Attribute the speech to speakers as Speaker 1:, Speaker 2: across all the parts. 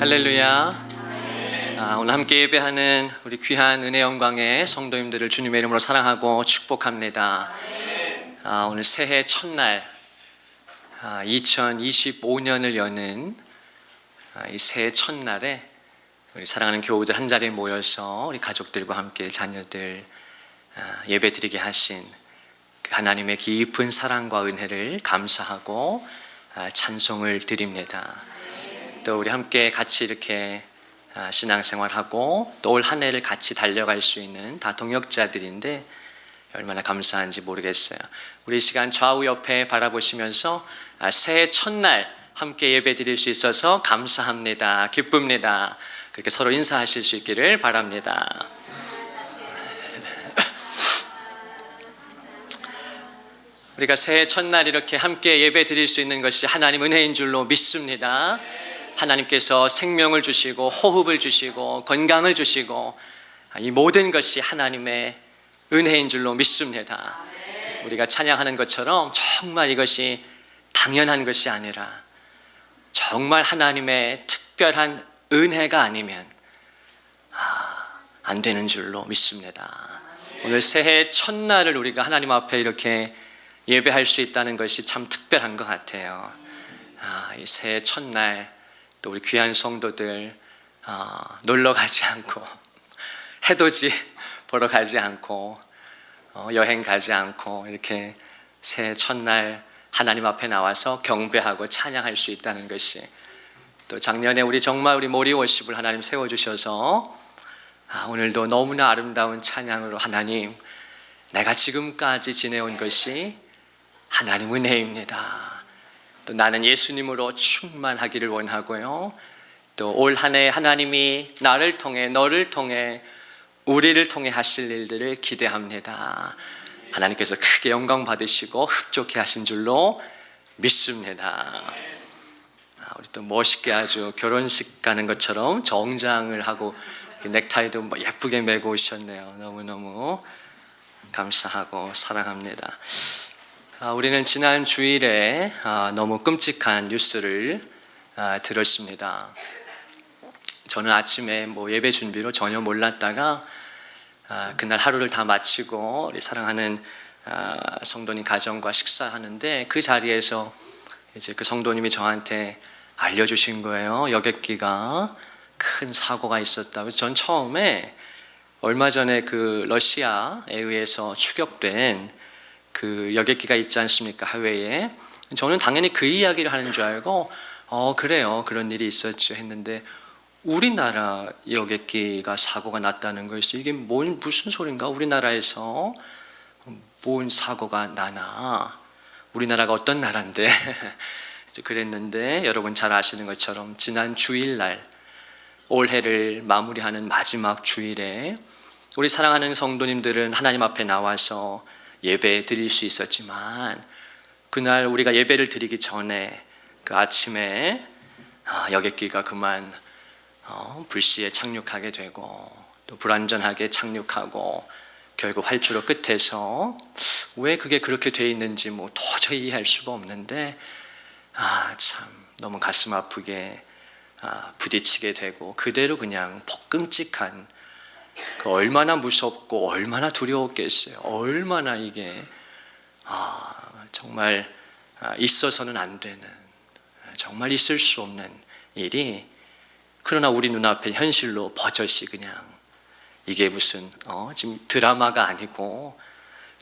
Speaker 1: 할렐루야. 오늘 함께 예배하는 우리 귀한 은혜 영광의 성도님들을 주님의 이름으로 사랑하고 축복합니다. 오늘 새해 첫날 2025년을 여는 이 새해 첫날에 우리 사랑하는 교우들 한 자리에 모여서 우리 가족들과 함께 자녀들 예배드리게 하신 그 하나님의 깊은 사랑과 은혜를 감사하고 찬송을 드립니다. 또 우리 함께 같이 이렇게 신앙생활하고 또 올 한 해를 같이 달려갈 수 있는 다 동역자들인데 얼마나 감사한지 모르겠어요. 우리 이 시간 좌우 옆에 바라보시면서 새해 첫날 함께 예배 드릴 수 있어서 감사합니다. 기쁩니다. 그렇게 서로 인사하실 수 있기를 바랍니다. 우리가 새해 첫날 이렇게 함께 예배 드릴 수 있는 것이 하나님 은혜인 줄로 믿습니다. 하나님께서 생명을 주시고 호흡을 주시고 건강을 주시고 이 모든 것이 하나님의 은혜인 줄로 믿습니다. 우리가 찬양하는 것처럼 정말 이것이 당연한 것이 아니라 정말 하나님의 특별한 은혜가 아니면 안 되는 줄로 믿습니다. 오늘 새해 첫날을 우리가 하나님 앞에 이렇게 예배할 수 있다는 것이 참 특별한 것 같아요. 이 새해 첫날 또 우리 귀한 성도들 놀러 가지 않고 해돋이 보러 가지 않고 여행 가지 않고 이렇게 새해 첫날 하나님 앞에 나와서 경배하고 찬양할 수 있다는 것이 또 작년에 우리 모리 워십을 하나님 세워주셔서 오늘도 너무나 아름다운 찬양으로 하나님 내가 지금까지 지내온 것이 하나님 은혜입니다. 또 나는 예수님으로 충만하기를 원하고요. 또 올 한 해 하나님이 나를 통해 너를 통해 우리를 통해 하실 일들을 기대합니다. 하나님께서 크게 영광 받으시고 흡족해 하신 줄로 믿습니다. 우리 또 멋있게 아주 결혼식 가는 것처럼 정장을 하고 넥타이도 예쁘게 메고 오셨네요. 너무너무 감사하고 사랑합니다. 우리는 지난 주일에 너무 끔찍한 뉴스를 들었습니다. 저는 아침에 예배 준비로 전혀 몰랐다가 그날 하루를 다 마치고 우리 사랑하는 성도님 가정과 식사하는데 그 자리에서 이제 그 성도님이 저한테 알려주신 거예요. 여객기가 큰 사고가 있었다고. 그래서 전 처음에 얼마 전에 그 러시아에 의해서 추격된 그 여객기가 있지 않습니까? 하웨이에. 저는 당연히 그 이야기를 하는 줄 알고 그래요. 그런 일이 있었죠 했는데 우리나라 여객기가 사고가 났다는 것이 이게 무슨 소린가? 우리나라에서 뭔 사고가 나나? 우리나라가 어떤 나라인데? 그랬는데 여러분 잘 아시는 것처럼 지난 주일날 올해를 마무리하는 마지막 주일에 우리 사랑하는 성도님들은 하나님 앞에 나와서 예배 드릴 수 있었지만 그날 우리가 예배를 드리기 전에 그 아침에 여객기가 그만 불시에 착륙하게 되고 또 불안전하게 착륙하고 결국 활주로 끝에서 왜 그게 그렇게 돼 있는지 도저히 이해할 수가 없는데 참 너무 가슴 아프게 부딪히게 되고 그대로 그냥 끔찍한 그 얼마나 무섭고 얼마나 두려웠겠어요. 얼마나 이게 정말 있어서는 안 되는 정말 있을 수 없는 일이 그러나 우리 눈앞에 현실로 버젓이 그냥 이게 무슨 지금 드라마가 아니고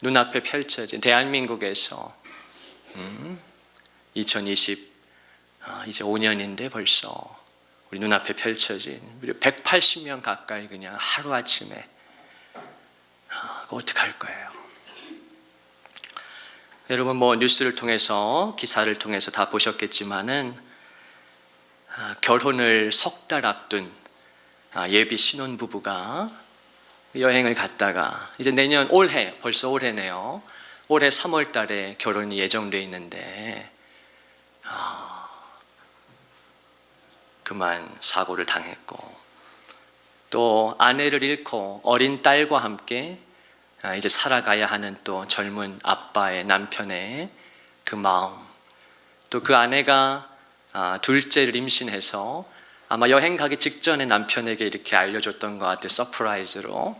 Speaker 1: 눈앞에 펼쳐진 대한민국에서 2020 이제 5년인데 벌써 우리 눈앞에 펼쳐진 180명 가까이 그냥 하루아침에 그거 어떡할 거예요? 여러분 뉴스를 통해서 기사를 통해서 다 보셨겠지만은 결혼을 석 달 앞둔 예비 신혼부부가 여행을 갔다가 이제 벌써 올해네요. 올해 3월 달에 결혼이 예정돼 있는데 그만 사고를 당했고 또 아내를 잃고 어린 딸과 함께 이제 살아가야 하는 또 젊은 아빠의 남편의 그 마음 또 그 아내가 둘째를 임신해서 아마 여행 가기 직전에 남편에게 이렇게 알려줬던 것 같아요. 서프라이즈로.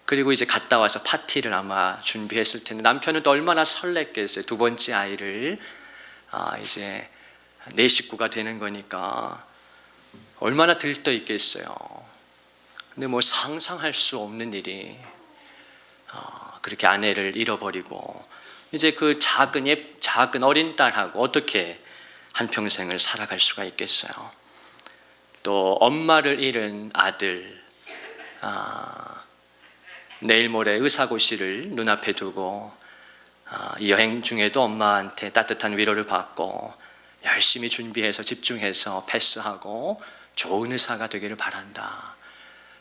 Speaker 1: 그리고 이제 갔다 와서 파티를 아마 준비했을 텐데 남편은 또 얼마나 설렜겠어요. 두 번째 아이를 이제 내 식구가 되는 거니까 얼마나 들떠 있겠어요. 근데 뭐 상상할 수 없는 일이 그렇게 아내를 잃어버리고 이제 그 작은 어린 딸하고 어떻게 한평생을 살아갈 수가 있겠어요. 또 엄마를 잃은 아들, 내일 모레 의사고시를 눈앞에 두고 이 여행 중에도 엄마한테 따뜻한 위로를 받고 열심히 준비해서 집중해서 패스하고 좋은 의사가 되기를 바란다.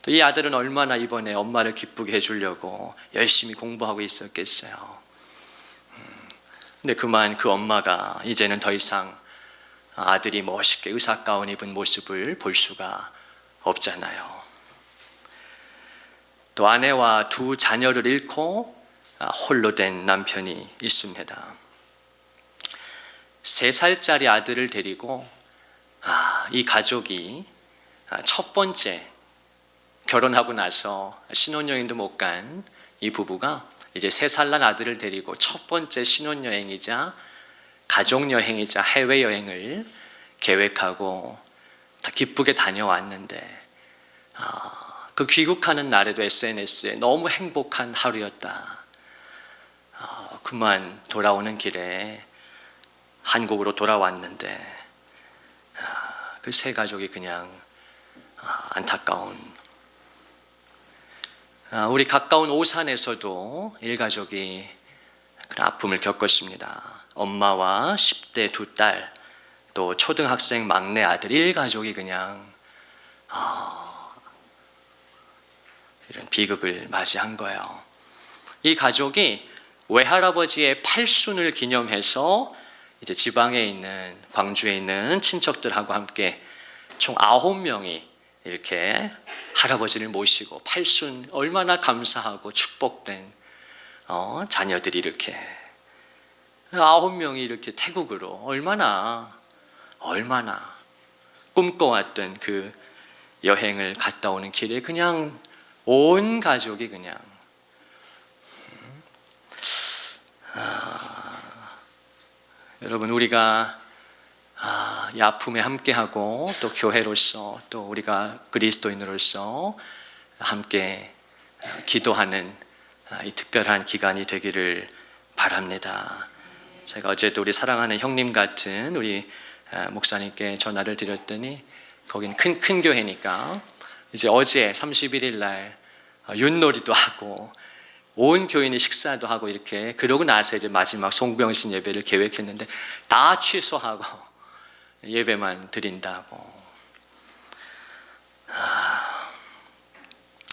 Speaker 1: 또 이 아들은 얼마나 이번에 엄마를 기쁘게 해주려고 열심히 공부하고 있었겠어요. 근데 그만 그 엄마가 이제는 더 이상 아들이 멋있게 의사 가운 입은 모습을 볼 수가 없잖아요. 또 아내와 두 자녀를 잃고 홀로 된 남편이 있습니다. 3살짜리 아들을 데리고 이 가족이 첫 번째 결혼하고 나서 신혼여행도 못 간 이 부부가 이제 3살 난 아들을 데리고 첫 번째 신혼여행이자 가족여행이자 해외여행을 계획하고 다 기쁘게 다녀왔는데 그 귀국하는 날에도 SNS에 너무 행복한 하루였다. 그만 돌아오는 길에 한국으로 돌아왔는데 그 세 가족이 그냥 안타까운 우리 가까운 오산에서도 일가족이 그런 아픔을 겪었습니다. 엄마와 10대 두 딸, 또 초등학생 막내 아들 일가족이 그냥 이런 비극을 맞이한 거예요. 이 가족이 외할아버지의 팔순을 기념해서 이제 지방에 있는 광주에 있는 친척들하고 함께 총 9명이 이렇게 할아버지를 모시고 팔순 얼마나 감사하고 축복된 자녀들이 이렇게 9명이 이렇게 태국으로 얼마나 꿈꿔왔던 그 여행을 갔다 오는 길에 그냥 온 가족이 그냥 여러분 우리가 이 아픔에 함께하고 또 교회로서 또 우리가 그리스도인으로서 함께 기도하는 이 특별한 기간이 되기를 바랍니다. 제가 어제도 우리 사랑하는 형님 같은 우리 목사님께 전화를 드렸더니 거긴 큰 교회니까 이제 어제 31일 날 윷놀이도 하고 온 교인이 식사도 하고 이렇게 그러고 나서 이제 마지막 송병신 예배를 계획했는데 다 취소하고 예배만 드린다고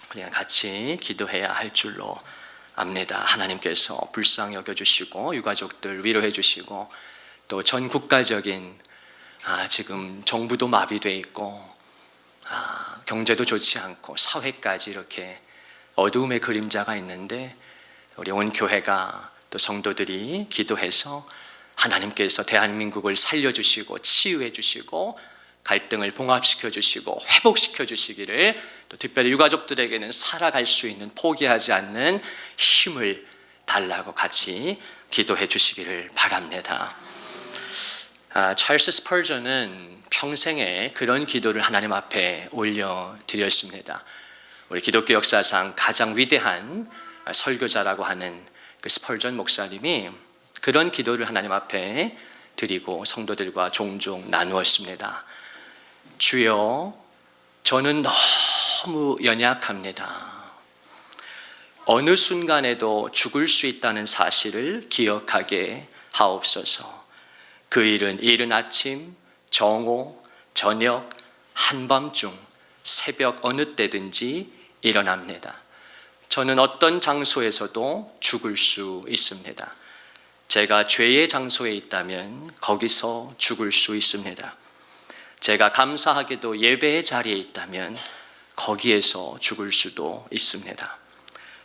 Speaker 1: 그냥 같이 기도해야 할 줄로 압니다. 하나님께서 불쌍히 여겨주시고 유가족들 위로해 주시고 또 전 국가적인 지금 정부도 마비돼 있고 경제도 좋지 않고 사회까지 이렇게 어두움의 그림자가 있는데 우리 온 교회가 또 성도들이 기도해서 하나님께서 대한민국을 살려주시고 치유해 주시고 갈등을 봉합시켜 주시고 회복시켜 주시기를 또 특별히 유가족들에게는 살아갈 수 있는 포기하지 않는 힘을 달라고 같이 기도해 주시기를 바랍니다. 찰스 스펄전은 평생에 그런 기도를 하나님 앞에 올려드렸습니다. 우리 기독교 역사상 가장 위대한 설교자라고 하는 그 스펄전 목사님이 그런 기도를 하나님 앞에 드리고 성도들과 종종 나누었습니다. 주여, 저는 너무 연약합니다. 어느 순간에도 죽을 수 있다는 사실을 기억하게 하옵소서. 그 일은 이른 아침, 정오, 저녁, 한밤중, 새벽 어느 때든지 일어납니다. 저는 어떤 장소에서도 죽을 수 있습니다. 제가 죄의 장소에 있다면 거기서 죽을 수 있습니다. 제가 감사하게도 예배의 자리에 있다면 거기에서 죽을 수도 있습니다.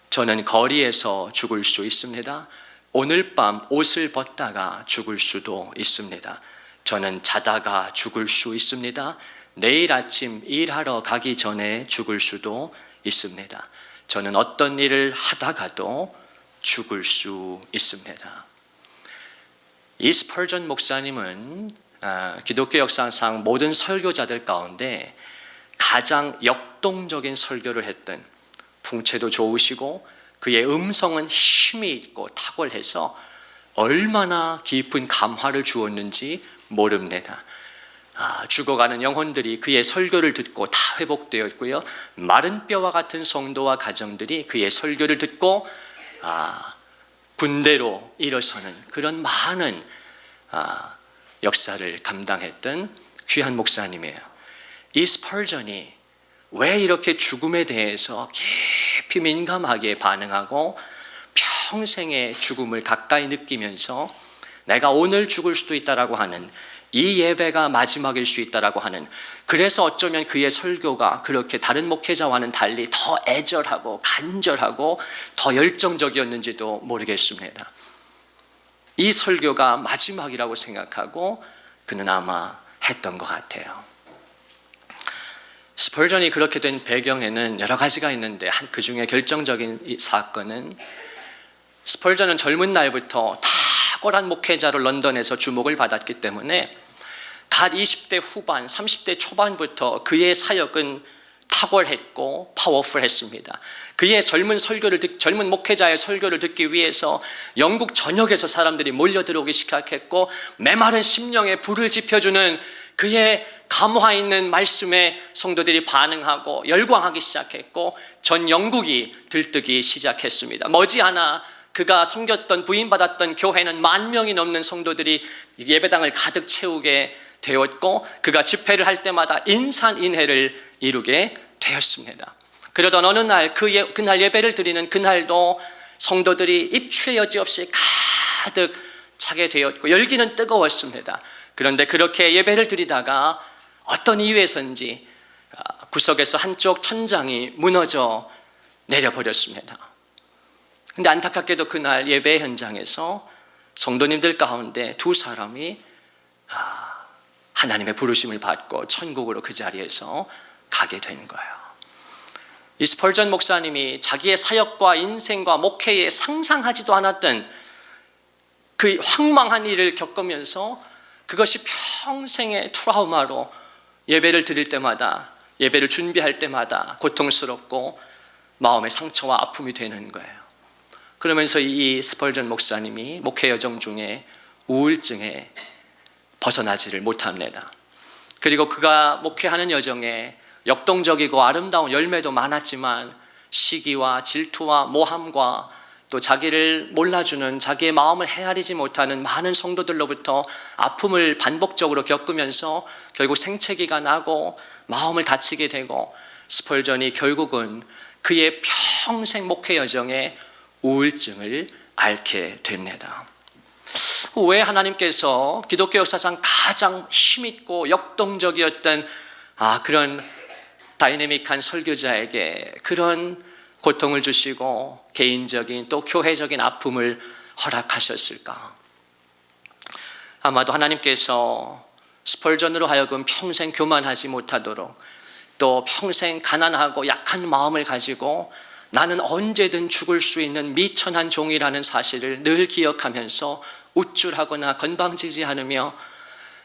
Speaker 1: 저는 거리에서 죽을 수 있습니다. 오늘 밤 옷을 벗다가 죽을 수도 있습니다. 저는 자다가 죽을 수 있습니다. 내일 아침 일하러 가기 전에 죽을 수도 있습니다. 저는 어떤 일을 하다가도 죽을 수 있습니다. 이 스펄전 목사님은 기독교 역사상 모든 설교자들 가운데 가장 역동적인 설교를 했던, 풍채도 좋으시고 그의 음성은 힘이 있고 탁월해서 얼마나 깊은 감화를 주었는지 모릅니다. 죽어가는 영혼들이 그의 설교를 듣고 다 회복되었고요, 마른 뼈와 같은 성도와 가정들이 그의 설교를 듣고 군대로 일어서는 그런 많은 역사를 감당했던 귀한 목사님이에요. 이 스펄전이 왜 이렇게 죽음에 대해서 깊이 민감하게 반응하고 평생의 죽음을 가까이 느끼면서 내가 오늘 죽을 수도 있다라고 하는, 이 예배가 마지막일 수 있다라고 하는, 그래서 어쩌면 그의 설교가 그렇게 다른 목회자와는 달리 더 애절하고 간절하고 더 열정적이었는지도 모르겠습니다. 이 설교가 마지막이라고 생각하고 그는 아마 했던 것 같아요. 스펄전이 그렇게 된 배경에는 여러 가지가 있는데 그 중에 결정적인 사건은, 스펄전은 젊은 날부터 탁월한 목회자로 런던에서 주목을 받았기 때문에 갓 20대 후반, 30대 초반부터 그의 사역은 탁월했고 파워풀했습니다. 그의 젊은 목회자의 설교를 듣기 위해서 영국 전역에서 사람들이 몰려들어오기 시작했고, 메마른 심령에 불을 지펴주는 그의 감화 있는 말씀에 성도들이 반응하고 열광하기 시작했고, 전 영국이 들뜨기 시작했습니다. 머지않아 그가 섬겼던, 부임받았던 교회는 10,000명이 넘는 성도들이 예배당을 가득 채우게 되었고, 그가 집회를 할 때마다 인산인해를 이루게 되었습니다. 그러던 어느 날 그날 예배를 드리는 그날도 성도들이 입추의 여지 없이 가득 차게 되었고 열기는 뜨거웠습니다. 그런데 그렇게 예배를 드리다가 어떤 이유에서인지 구석에서 한쪽 천장이 무너져 내려버렸습니다. 근데 안타깝게도 그날 예배 현장에서 성도님들 가운데 2사람이 하나님의 부르심을 받고 천국으로 그 자리에서 가게 된 거예요. 이 스펄전 목사님이 자기의 사역과 인생과 목회에 상상하지도 않았던 그 황망한 일을 겪으면서 그것이 평생의 트라우마로 예배를 드릴 때마다, 예배를 준비할 때마다 고통스럽고 마음의 상처와 아픔이 되는 거예요. 그러면서 이 스펄전 목사님이 목회 여정 중에 우울증에 벗어나지를 못합니다. 그리고 그가 목회하는 여정에 역동적이고 아름다운 열매도 많았지만 시기와 질투와 모함과 또 자기를 몰라주는, 자기의 마음을 헤아리지 못하는 많은 성도들로부터 아픔을 반복적으로 겪으면서 결국 생채기가 나고 마음을 다치게 되고, 스펄전이 결국은 그의 평생 목회 여정에 우울증을 앓게 됩니다. 왜 하나님께서 기독교 역사상 가장 힘있고 역동적이었던 그런 다이내믹한 설교자에게 그런 고통을 주시고 개인적인 또 교회적인 아픔을 허락하셨을까? 아마도 하나님께서 스펄전으로 하여금 평생 교만하지 못하도록, 또 평생 가난하고 약한 마음을 가지고 나는 언제든 죽을 수 있는 미천한 종이라는 사실을 늘 기억하면서 우쭐하거나 건방지지 않으며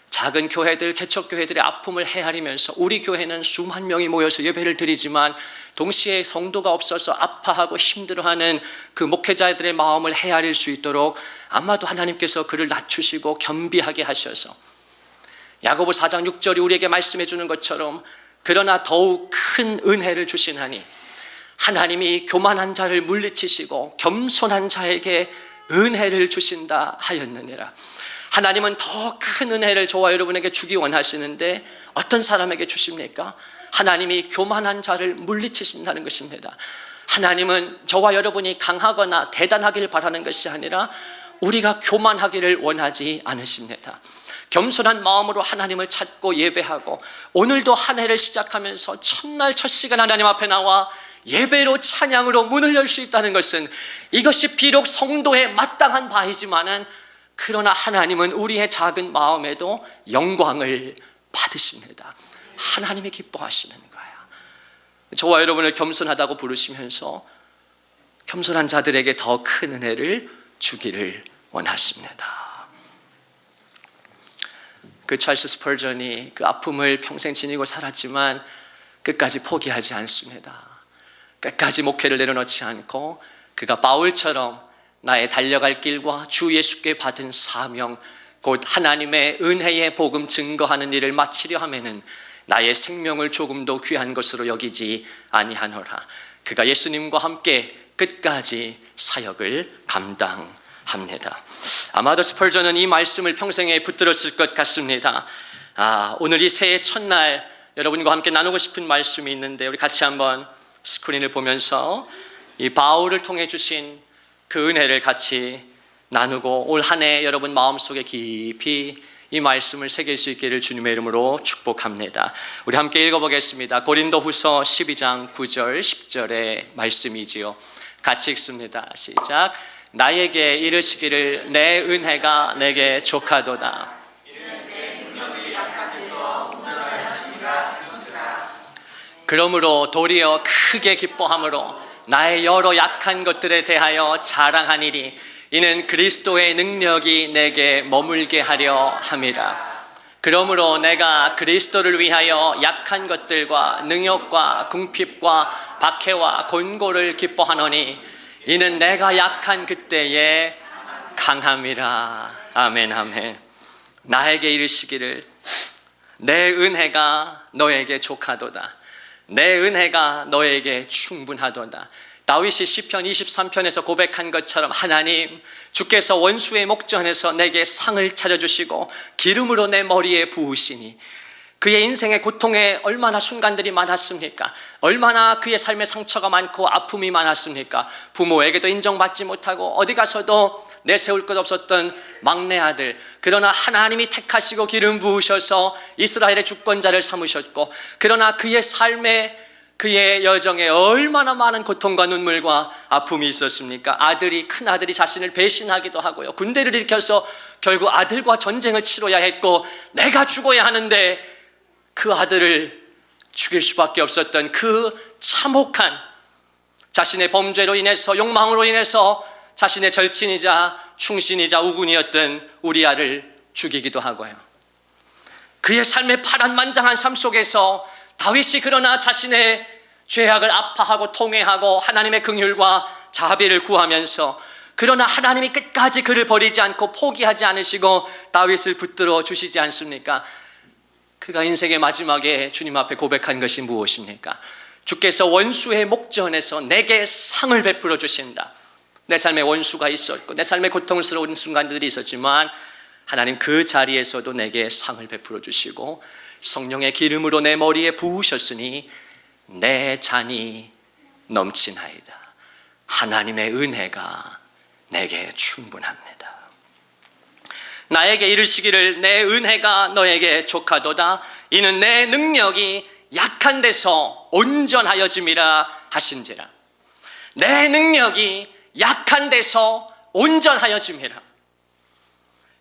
Speaker 1: 작은 교회들, 개척교회들의 아픔을 헤아리면서, 우리 교회는 수만 명이 모여서 예배를 드리지만 동시에 성도가 없어서 아파하고 힘들어하는 그 목회자들의 마음을 헤아릴 수 있도록 아마도 하나님께서 그를 낮추시고 겸비하게 하셔서, 야고보 4장 6절이 우리에게 말씀해 주는 것처럼 그러나 더욱 큰 은혜를 주시나니 하나님이 교만한 자를 물리치시고 겸손한 자에게 은혜를 주신다 하였느니라. 하나님은 더 큰 은혜를 저와 여러분에게 주기 원하시는데 어떤 사람에게 주십니까? 하나님이 교만한 자를 물리치신다는 것입니다. 하나님은 저와 여러분이 강하거나 대단하기를 바라는 것이 아니라 우리가 교만하기를 원하지 않으십니다. 겸손한 마음으로 하나님을 찾고 예배하고, 오늘도 한 해를 시작하면서 첫날 첫 시간 하나님 앞에 나와 예배로 찬양으로 문을 열 수 있다는 것은, 이것이 비록 성도의 마땅한 바이지만은 그러나 하나님은 우리의 작은 마음에도 영광을 받으십니다. 하나님이 기뻐하시는 거예요. 저와 여러분을 겸손하다고 부르시면서 겸손한 자들에게 더 큰 은혜를 주기를 원하십니다. 그 찰스 스펄전이 그 아픔을 평생 지니고 살았지만 끝까지 포기하지 않습니다. 끝까지 목회를 내려놓지 않고 그가 바울처럼 나의 달려갈 길과 주 예수께 받은 사명, 곧 하나님의 은혜의 복음 증거하는 일을 마치려 하면은 나의 생명을 조금도 귀한 것으로 여기지 아니하노라. 그가 예수님과 함께 끝까지 사역을 감당합니다. 아마도 스펄전은 이 말씀을 평생에 붙들었을 것 같습니다. 오늘 이 새해 첫날 여러분과 함께 나누고 싶은 말씀이 있는데 우리 같이 한번 스크린을 보면서 이 바울을 통해 주신 그 은혜를 같이 나누고 올 한 해 여러분 마음속에 깊이 이 말씀을 새길 수 있기를 주님의 이름으로 축복합니다. 우리 함께 읽어보겠습니다. 고린도후서 12장 9절 10절의 말씀이지요. 같이 읽습니다. 시작. 나에게 이르시기를 내 은혜가 내게 족하도다. 그러므로 도리어 크게 기뻐함으로 나의 여러 약한 것들에 대하여 자랑하니리. 이는 그리스도의 능력이 내게 머물게 하려 함이라. 그러므로 내가 그리스도를 위하여 약한 것들과 능욕과 궁핍과 박해와 곤고를 기뻐하노니 이는 내가 약한 그때에 강함이라. 아멘 아멘. 나에게 이르시기를 내 은혜가 너에게 족하도다. 내 은혜가 너에게 충분하도다. 다윗이 시편 23편에서 고백한 것처럼 하나님, 주께서 원수의 목전에서 내게 상을 차려주시고 기름으로 내 머리에 부으시니 그의 인생의 고통에 얼마나 순간들이 많았습니까? 얼마나 그의 삶의 상처가 많고 아픔이 많았습니까? 부모에게도 인정받지 못하고 어디 가서도 내세울 것 없었던 막내 아들, 그러나 하나님이 택하시고 기름 부으셔서 이스라엘의 주권자를 삼으셨고, 그러나 그의 삶에 그의 여정에 얼마나 많은 고통과 눈물과 아픔이 있었습니까? 큰 아들이 자신을 배신하기도 하고요, 군대를 일으켜서 결국 아들과 전쟁을 치러야 했고 내가 죽어야 하는데 그 아들을 죽일 수밖에 없었던 그 참혹한, 자신의 범죄로 인해서, 욕망으로 인해서 자신의 절친이자 충신이자 우군이었던 우리아를 죽이기도 하고요. 그의 삶의 파란만장한 삶 속에서 다윗이 그러나 자신의 죄악을 아파하고 통회하고 하나님의 긍휼과 자비를 구하면서, 그러나 하나님이 끝까지 그를 버리지 않고 포기하지 않으시고 다윗을 붙들어 주시지 않습니까? 그가 인생의 마지막에 주님 앞에 고백한 것이 무엇입니까? 주께서 원수의 목전에서 내게 상을 베풀어 주신다. 내 삶에 원수가 있었고 내 삶에 고통스러운 순간들이 있었지만 하나님 그 자리에서도 내게 상을 베풀어 주시고 성령의 기름으로 내 머리에 부으셨으니 내 잔이 넘치나이다. 하나님의 은혜가 내게 충분합니다. 나에게 이르시기를 내 은혜가 너에게 족하도다. 이는 내 능력이 약한 데서 온전하여짐이라 하신지라. 내 능력이 약한 데서 온전하여짐이라.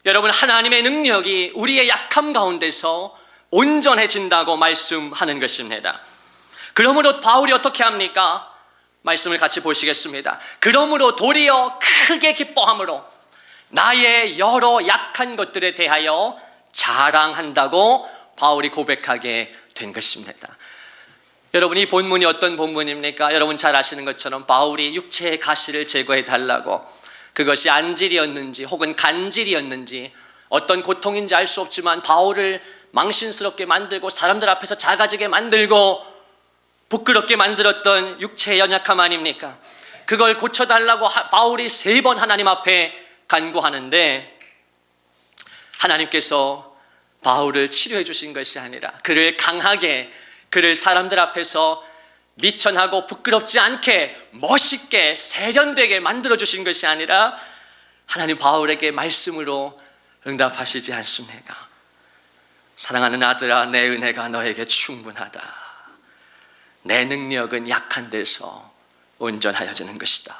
Speaker 1: 여러분, 하나님의 능력이 우리의 약함 가운데서 온전해진다고 말씀하는 것입니다. 그러므로 바울이 어떻게 합니까? 말씀을 같이 보시겠습니다. 그러므로 도리어 크게 기뻐함으로 나의 여러 약한 것들에 대하여 자랑한다고 바울이 고백하게 된 것입니다. 여러분, 이 본문이 어떤 본문입니까? 여러분 잘 아시는 것처럼 바울이 육체의 가시를 제거해 달라고, 그것이 안질이었는지 혹은 간질이었는지 어떤 고통인지 알 수 없지만 바울을 망신스럽게 만들고 사람들 앞에서 작아지게 만들고 부끄럽게 만들었던 육체의 연약함 아닙니까? 그걸 고쳐달라고 바울이 3번 하나님 앞에 간구하는데 하나님께서 바울을 치료해 주신 것이 아니라 그를 강하게, 그를 사람들 앞에서 미천하고 부끄럽지 않게 멋있게 세련되게 만들어 주신 것이 아니라 하나님 바울에게 말씀으로 응답하시지 않습니까? 사랑하는 아들아, 내 은혜가 너에게 충분하다. 내 능력은 약한 데서 온전하여지는 것이다.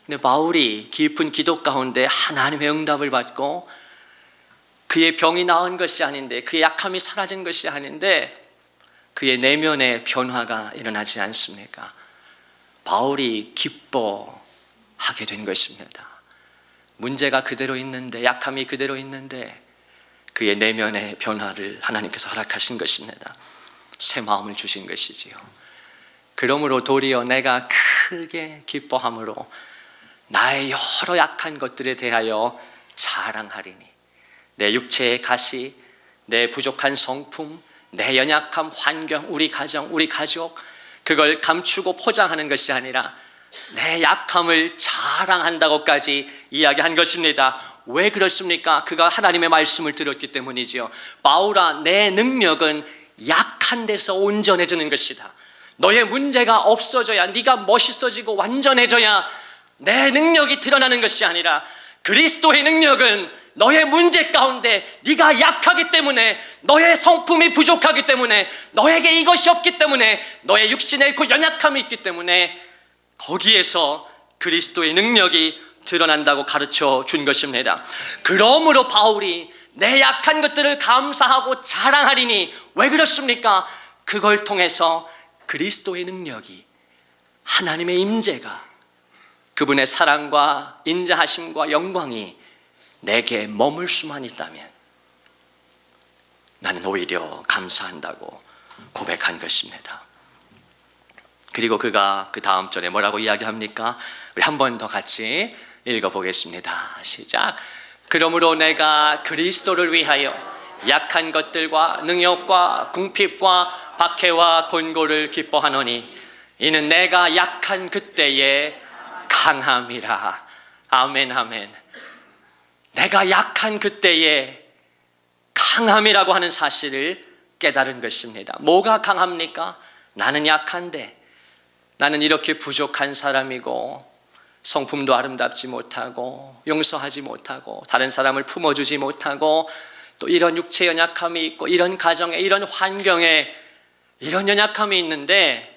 Speaker 1: 근데 바울이 깊은 기도 가운데 하나님의 응답을 받고 그의 병이 나은 것이 아닌데, 그의 약함이 사라진 것이 아닌데 그의 내면의 변화가 일어나지 않습니까? 바울이 기뻐하게 된 것입니다. 문제가 그대로 있는데, 약함이 그대로 있는데 그의 내면의 변화를 하나님께서 허락하신 것입니다. 새 마음을 주신 것이지요. 그러므로 도리어 내가 크게 기뻐함으로 나의 여러 약한 것들에 대하여 자랑하리니, 내 육체의 가시, 내 부족한 성품, 내 연약함, 환경, 우리 가정, 우리 가족, 그걸 감추고 포장하는 것이 아니라 내 약함을 자랑한다고까지 이야기한 것입니다. 왜 그렇습니까? 그가 하나님의 말씀을 들었기 때문이지요. 바울아, 내 능력은 약한 데서 온전해지는 것이다. 너의 문제가 없어져야, 네가 멋있어지고 완전해져야 내 능력이 드러나는 것이 아니라, 그리스도의 능력은 너의 문제 가운데 네가 약하기 때문에, 너의 성품이 부족하기 때문에, 너에게 이것이 없기 때문에, 너의 육신의 그 연약함이 있기 때문에 거기에서 그리스도의 능력이 드러난다고 가르쳐 준 것입니다. 그러므로 바울이 내 약한 것들을 감사하고 자랑하리니, 왜 그렇습니까? 그걸 통해서 그리스도의 능력이, 하나님의 임재가, 그분의 사랑과 인자하심과 영광이 내게 머물 수만 있다면 나는 오히려 감사한다고 고백한 것입니다. 그리고 그가 그 다음 절에 뭐라고 이야기합니까? 우리 한 번 더 같이 읽어보겠습니다. 시작. 그러므로 내가 그리스도를 위하여 약한 것들과 능욕과 궁핍과 박해와 곤고를 기뻐하노니 이는 내가 약한 그때에 강함이라. 아멘, 아멘. 내가 약한 그때에 강함이라고 하는 사실을 깨달은 것입니다. 뭐가 강합니까? 나는 약한데, 나는 이렇게 부족한 사람이고, 성품도 아름답지 못하고, 용서하지 못하고, 다른 사람을 품어주지 못하고, 또 이런 육체 연약함이 있고, 이런 가정에, 이런 환경에 이런 연약함이 있는데,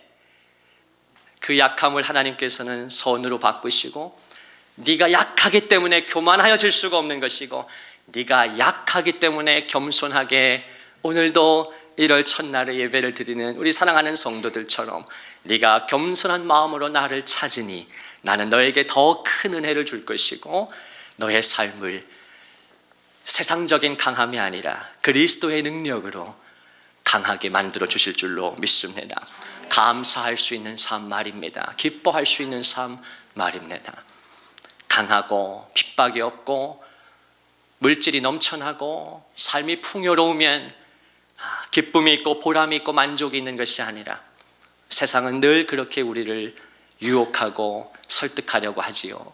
Speaker 1: 그 약함을 하나님께서는 선으로 바꾸시고, 네가 약하기 때문에 교만하여질 수가 없는 것이고, 네가 약하기 때문에 겸손하게 오늘도 1월 첫날에 예배를 드리는 우리 사랑하는 성도들처럼 네가 겸손한 마음으로 나를 찾으니 나는 너에게 더 큰 은혜를 줄 것이고, 너의 삶을 세상적인 강함이 아니라 그리스도의 능력으로 강하게 만들어 주실 줄로 믿습니다. 감사할 수 있는 삶 말입니다. 기뻐할 수 있는 삶 말입니다. 강하고 핍박이 없고 물질이 넘쳐나고 삶이 풍요로우면 기쁨이 있고 보람이 있고 만족이 있는 것이 아니라, 세상은 늘 그렇게 우리를 유혹하고 설득하려고 하지요.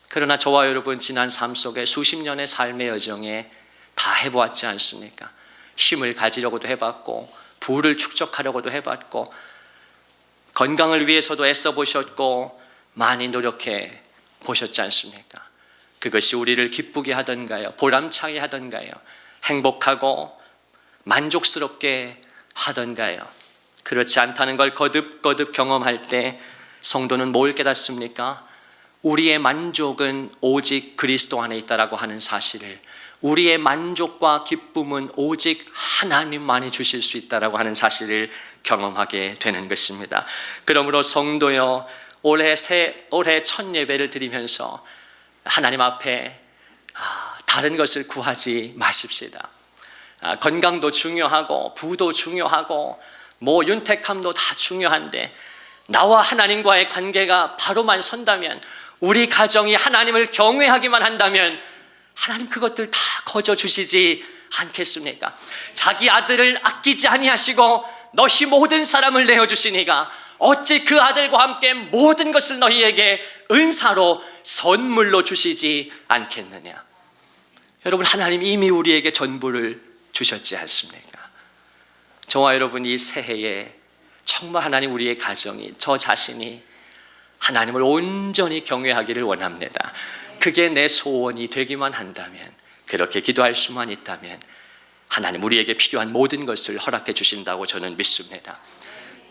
Speaker 1: 그러나 저와 여러분, 지난 삶 속에 수십 년의 삶의 여정에 다 해보았지 않습니까? 힘을 가지려고도 해봤고, 부를 축적하려고도 해봤고, 건강을 위해서도 애써보셨고, 많이 노력해 보셨지 않습니까? 그것이 우리를 기쁘게 하던가요? 보람차게 하던가요? 행복하고 만족스럽게 하던가요? 그렇지 않다는 걸 거듭거듭 경험할 때 성도는 뭘 깨닫습니까? 우리의 만족은 오직 그리스도 안에 있다라고 하는 사실을, 우리의 만족과 기쁨은 오직 하나님만이 주실 수 있다라고 하는 사실을 경험하게 되는 것입니다. 그러므로 성도여, 올해 첫 예배를 드리면서 하나님 앞에 다른 것을 구하지 마십시다. 건강도 중요하고 부도 중요하고 뭐 윤택함도 다 중요한데, 나와 하나님과의 관계가 바로만 선다면, 우리 가정이 하나님을 경외하기만 한다면 하나님 그것들 다 거저 주시지 않겠습니까? 자기 아들을 아끼지 아니하시고 너희 모든 사람을 내어주시니가 어찌 그 아들과 함께 모든 것을 너희에게 은사로 선물로 주시지 않겠느냐? 여러분, 하나님 이미 우리에게 전부를 주셨지 않습니까? 저와 여러분이 새해에 정말 하나님, 우리의 가정이, 저 자신이 하나님을 온전히 경외하기를 원합니다. 그게 내 소원이 되기만 한다면, 그렇게 기도할 수만 있다면 하나님 우리에게 필요한 모든 것을 허락해 주신다고 저는 믿습니다.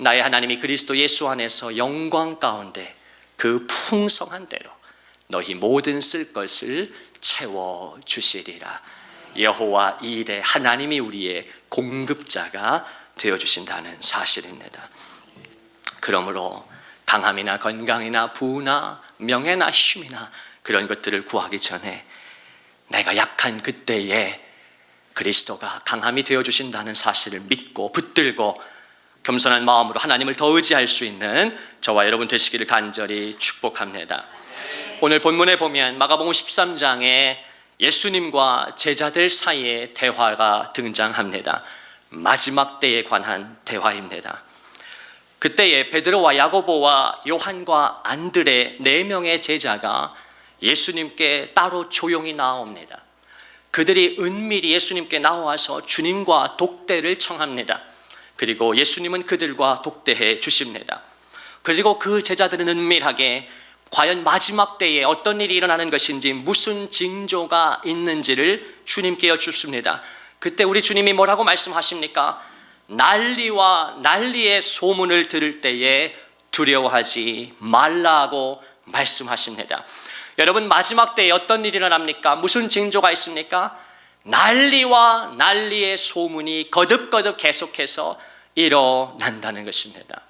Speaker 1: 나의 하나님이 그리스도 예수 안에서 영광 가운데 그 풍성한 대로 너희 모든 쓸 것을 채워주시리라. 여호와 이레, 하나님이 우리의 공급자가 되어주신다는 사실입니다. 그러므로 강함이나 건강이나 부나 명예나 힘이나 그런 것들을 구하기 전에 내가 약한 그때에 그리스도가 강함이 되어주신다는 사실을 믿고 붙들고 겸손한 마음으로 하나님을 더 의지할 수 있는 저와 여러분 되시기를 간절히 축복합니다. 오늘 본문에 보면 마가복음 13장에 예수님과 제자들 사이에 대화가 등장합니다. 마지막 때에 관한 대화입니다. 그때에 베드로와 야고보와 요한과 안드레 4명의 제자가 예수님께 따로 조용히 나옵니다. 그들이 은밀히 예수님께 나와서 주님과 독대를 청합니다. 그리고 예수님은 그들과 독대해 주십니다. 그리고 그 제자들은 은밀하게 과연 마지막 때에 어떤 일이 일어나는 것인지, 무슨 징조가 있는지를 주님께 여쭙습니다. 그때 우리 주님이 뭐라고 말씀하십니까? 난리와 난리의 소문을 들을 때에 두려워하지 말라고 말씀하십니다. 여러분, 마지막 때에 어떤 일이 일어납니까? 무슨 징조가 있습니까? 난리와 난리의 소문이 거듭거듭 계속해서 일어난다는 것입니다.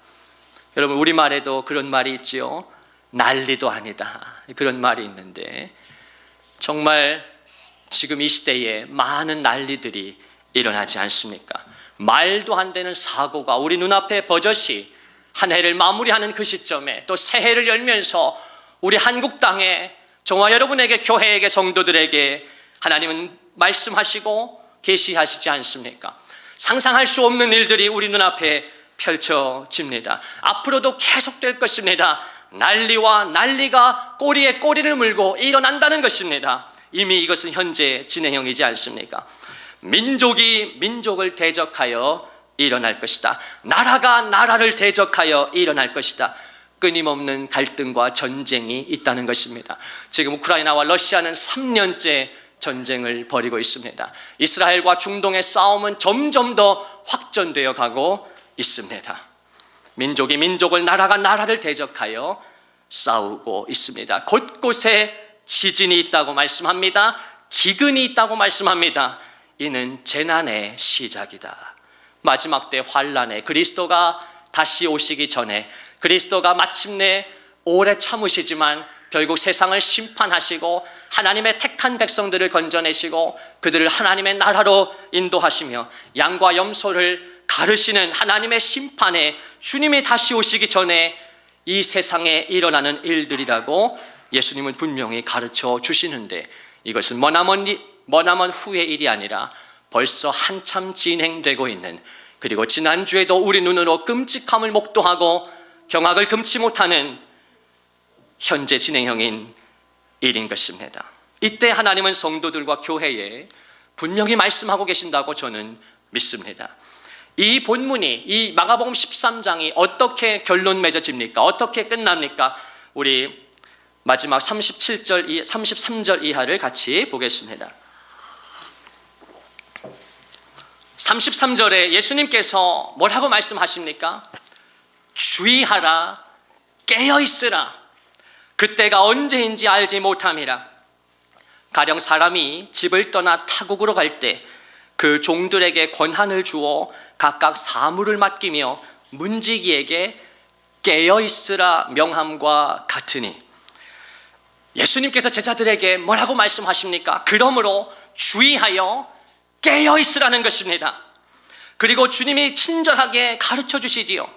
Speaker 1: 여러분, 우리말에도 그런 말이 있지요. 난리도 아니다, 그런 말이 있는데 정말 지금 이 시대에 많은 난리들이 일어나지 않습니까? 말도 안 되는 사고가 우리 눈앞에 버젓이 한 해를 마무리하는 그 시점에 또 새해를 열면서 우리 한국 땅에 저와 여러분에게, 교회에게, 성도들에게 하나님은 말씀하시고 계시하시지 않습니까? 상상할 수 없는 일들이 우리 눈앞에 펼쳐집니다. 앞으로도 계속될 것입니다. 난리와 난리가 꼬리에 꼬리를 물고 일어난다는 것입니다. 이미 이것은 현재 진행형이지 않습니까? 민족이 민족을 대적하여 일어날 것이다. 나라가 나라를 대적하여 일어날 것이다. 끊임없는 갈등과 전쟁이 있다는 것입니다. 지금 우크라이나와 러시아는 3년째 전쟁을 벌이고 있습니다. 이스라엘과 중동의 싸움은 점점 더 확전되어 가고 있습니다. 민족이 민족을, 나라가 나라를 대적하여 싸우고 있습니다. 곳곳에 지진이 있다고 말씀합니다. 기근이 있다고 말씀합니다. 이는 재난의 시작이다. 마지막 때 환란에 그리스도가 다시 오시기 전에, 그리스도가 마침내 오래 참으시지만 결국 세상을 심판하시고 하나님의 택한 백성들을 건져내시고 그들을 하나님의 나라로 인도하시며 양과 염소를 가르시는 하나님의 심판에 주님이 다시 오시기 전에 이 세상에 일어나는 일들이라고 예수님은 분명히 가르쳐 주시는데, 이것은 머나먼 후의 일이 아니라 벌써 한참 진행되고 있는, 그리고 지난주에도 우리 눈으로 끔찍함을 목도하고 경악을 금치 못하는 현재 진행형인 일인 것입니다. 이때 하나님은 성도들과 교회에 분명히 말씀하고 계신다고 저는 믿습니다. 이 본문이, 이 마가복음 13장이 어떻게 결론 맺어집니까? 어떻게 끝납니까? 우리 마지막 33절 이하를 같이 보겠습니다. 33절에 예수님께서 뭐라고 말씀하십니까? 주의하라, 깨어있으라. 그때가 언제인지 알지 못함이라. 가령 사람이 집을 떠나 타국으로 갈 때 그 종들에게 권한을 주어 각각 사물을 맡기며 문지기에게 깨어있으라 명함과 같으니, 예수님께서 제자들에게 뭐라고 말씀하십니까? 그러므로 주의하여 깨어있으라는 것입니다. 그리고 주님이 친절하게 가르쳐 주시지요.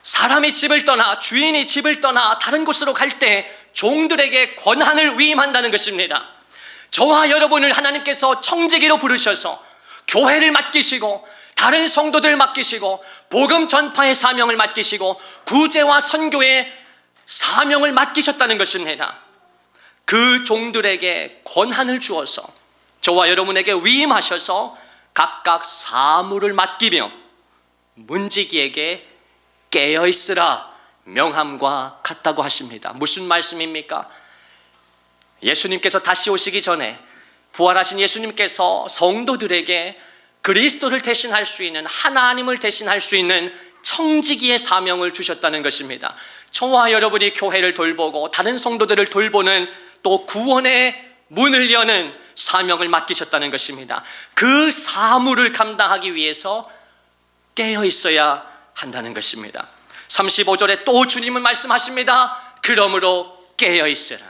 Speaker 1: 사람이 집을 떠나, 주인이 집을 떠나 다른 곳으로 갈 때 종들에게 권한을 위임한다는 것입니다. 저와 여러분을 하나님께서 청지기로 부르셔서 교회를 맡기시고 다른 성도들을 맡기시고 복음 전파의 사명을 맡기시고 구제와 선교의 사명을 맡기셨다는 것입니다. 그 종들에게 권한을 주어서 저와 여러분에게 위임하셔서 각각 사물을 맡기며 문지기에게 깨어있으라 명함과 같다고 하십니다. 무슨 말씀입니까? 예수님께서 다시 오시기 전에 부활하신 예수님께서 성도들에게 그리스도를 대신할 수 있는, 하나님을 대신할 수 있는 청지기의 사명을 주셨다는 것입니다. 저와 여러분이 교회를 돌보고 다른 성도들을 돌보는, 또 구원의 문을 여는 사명을 맡기셨다는 것입니다. 그 사물을 감당하기 위해서 깨어 있어야 한다는 것입니다. 35절에 또 주님은 말씀하십니다. 그러므로 깨어 있으라.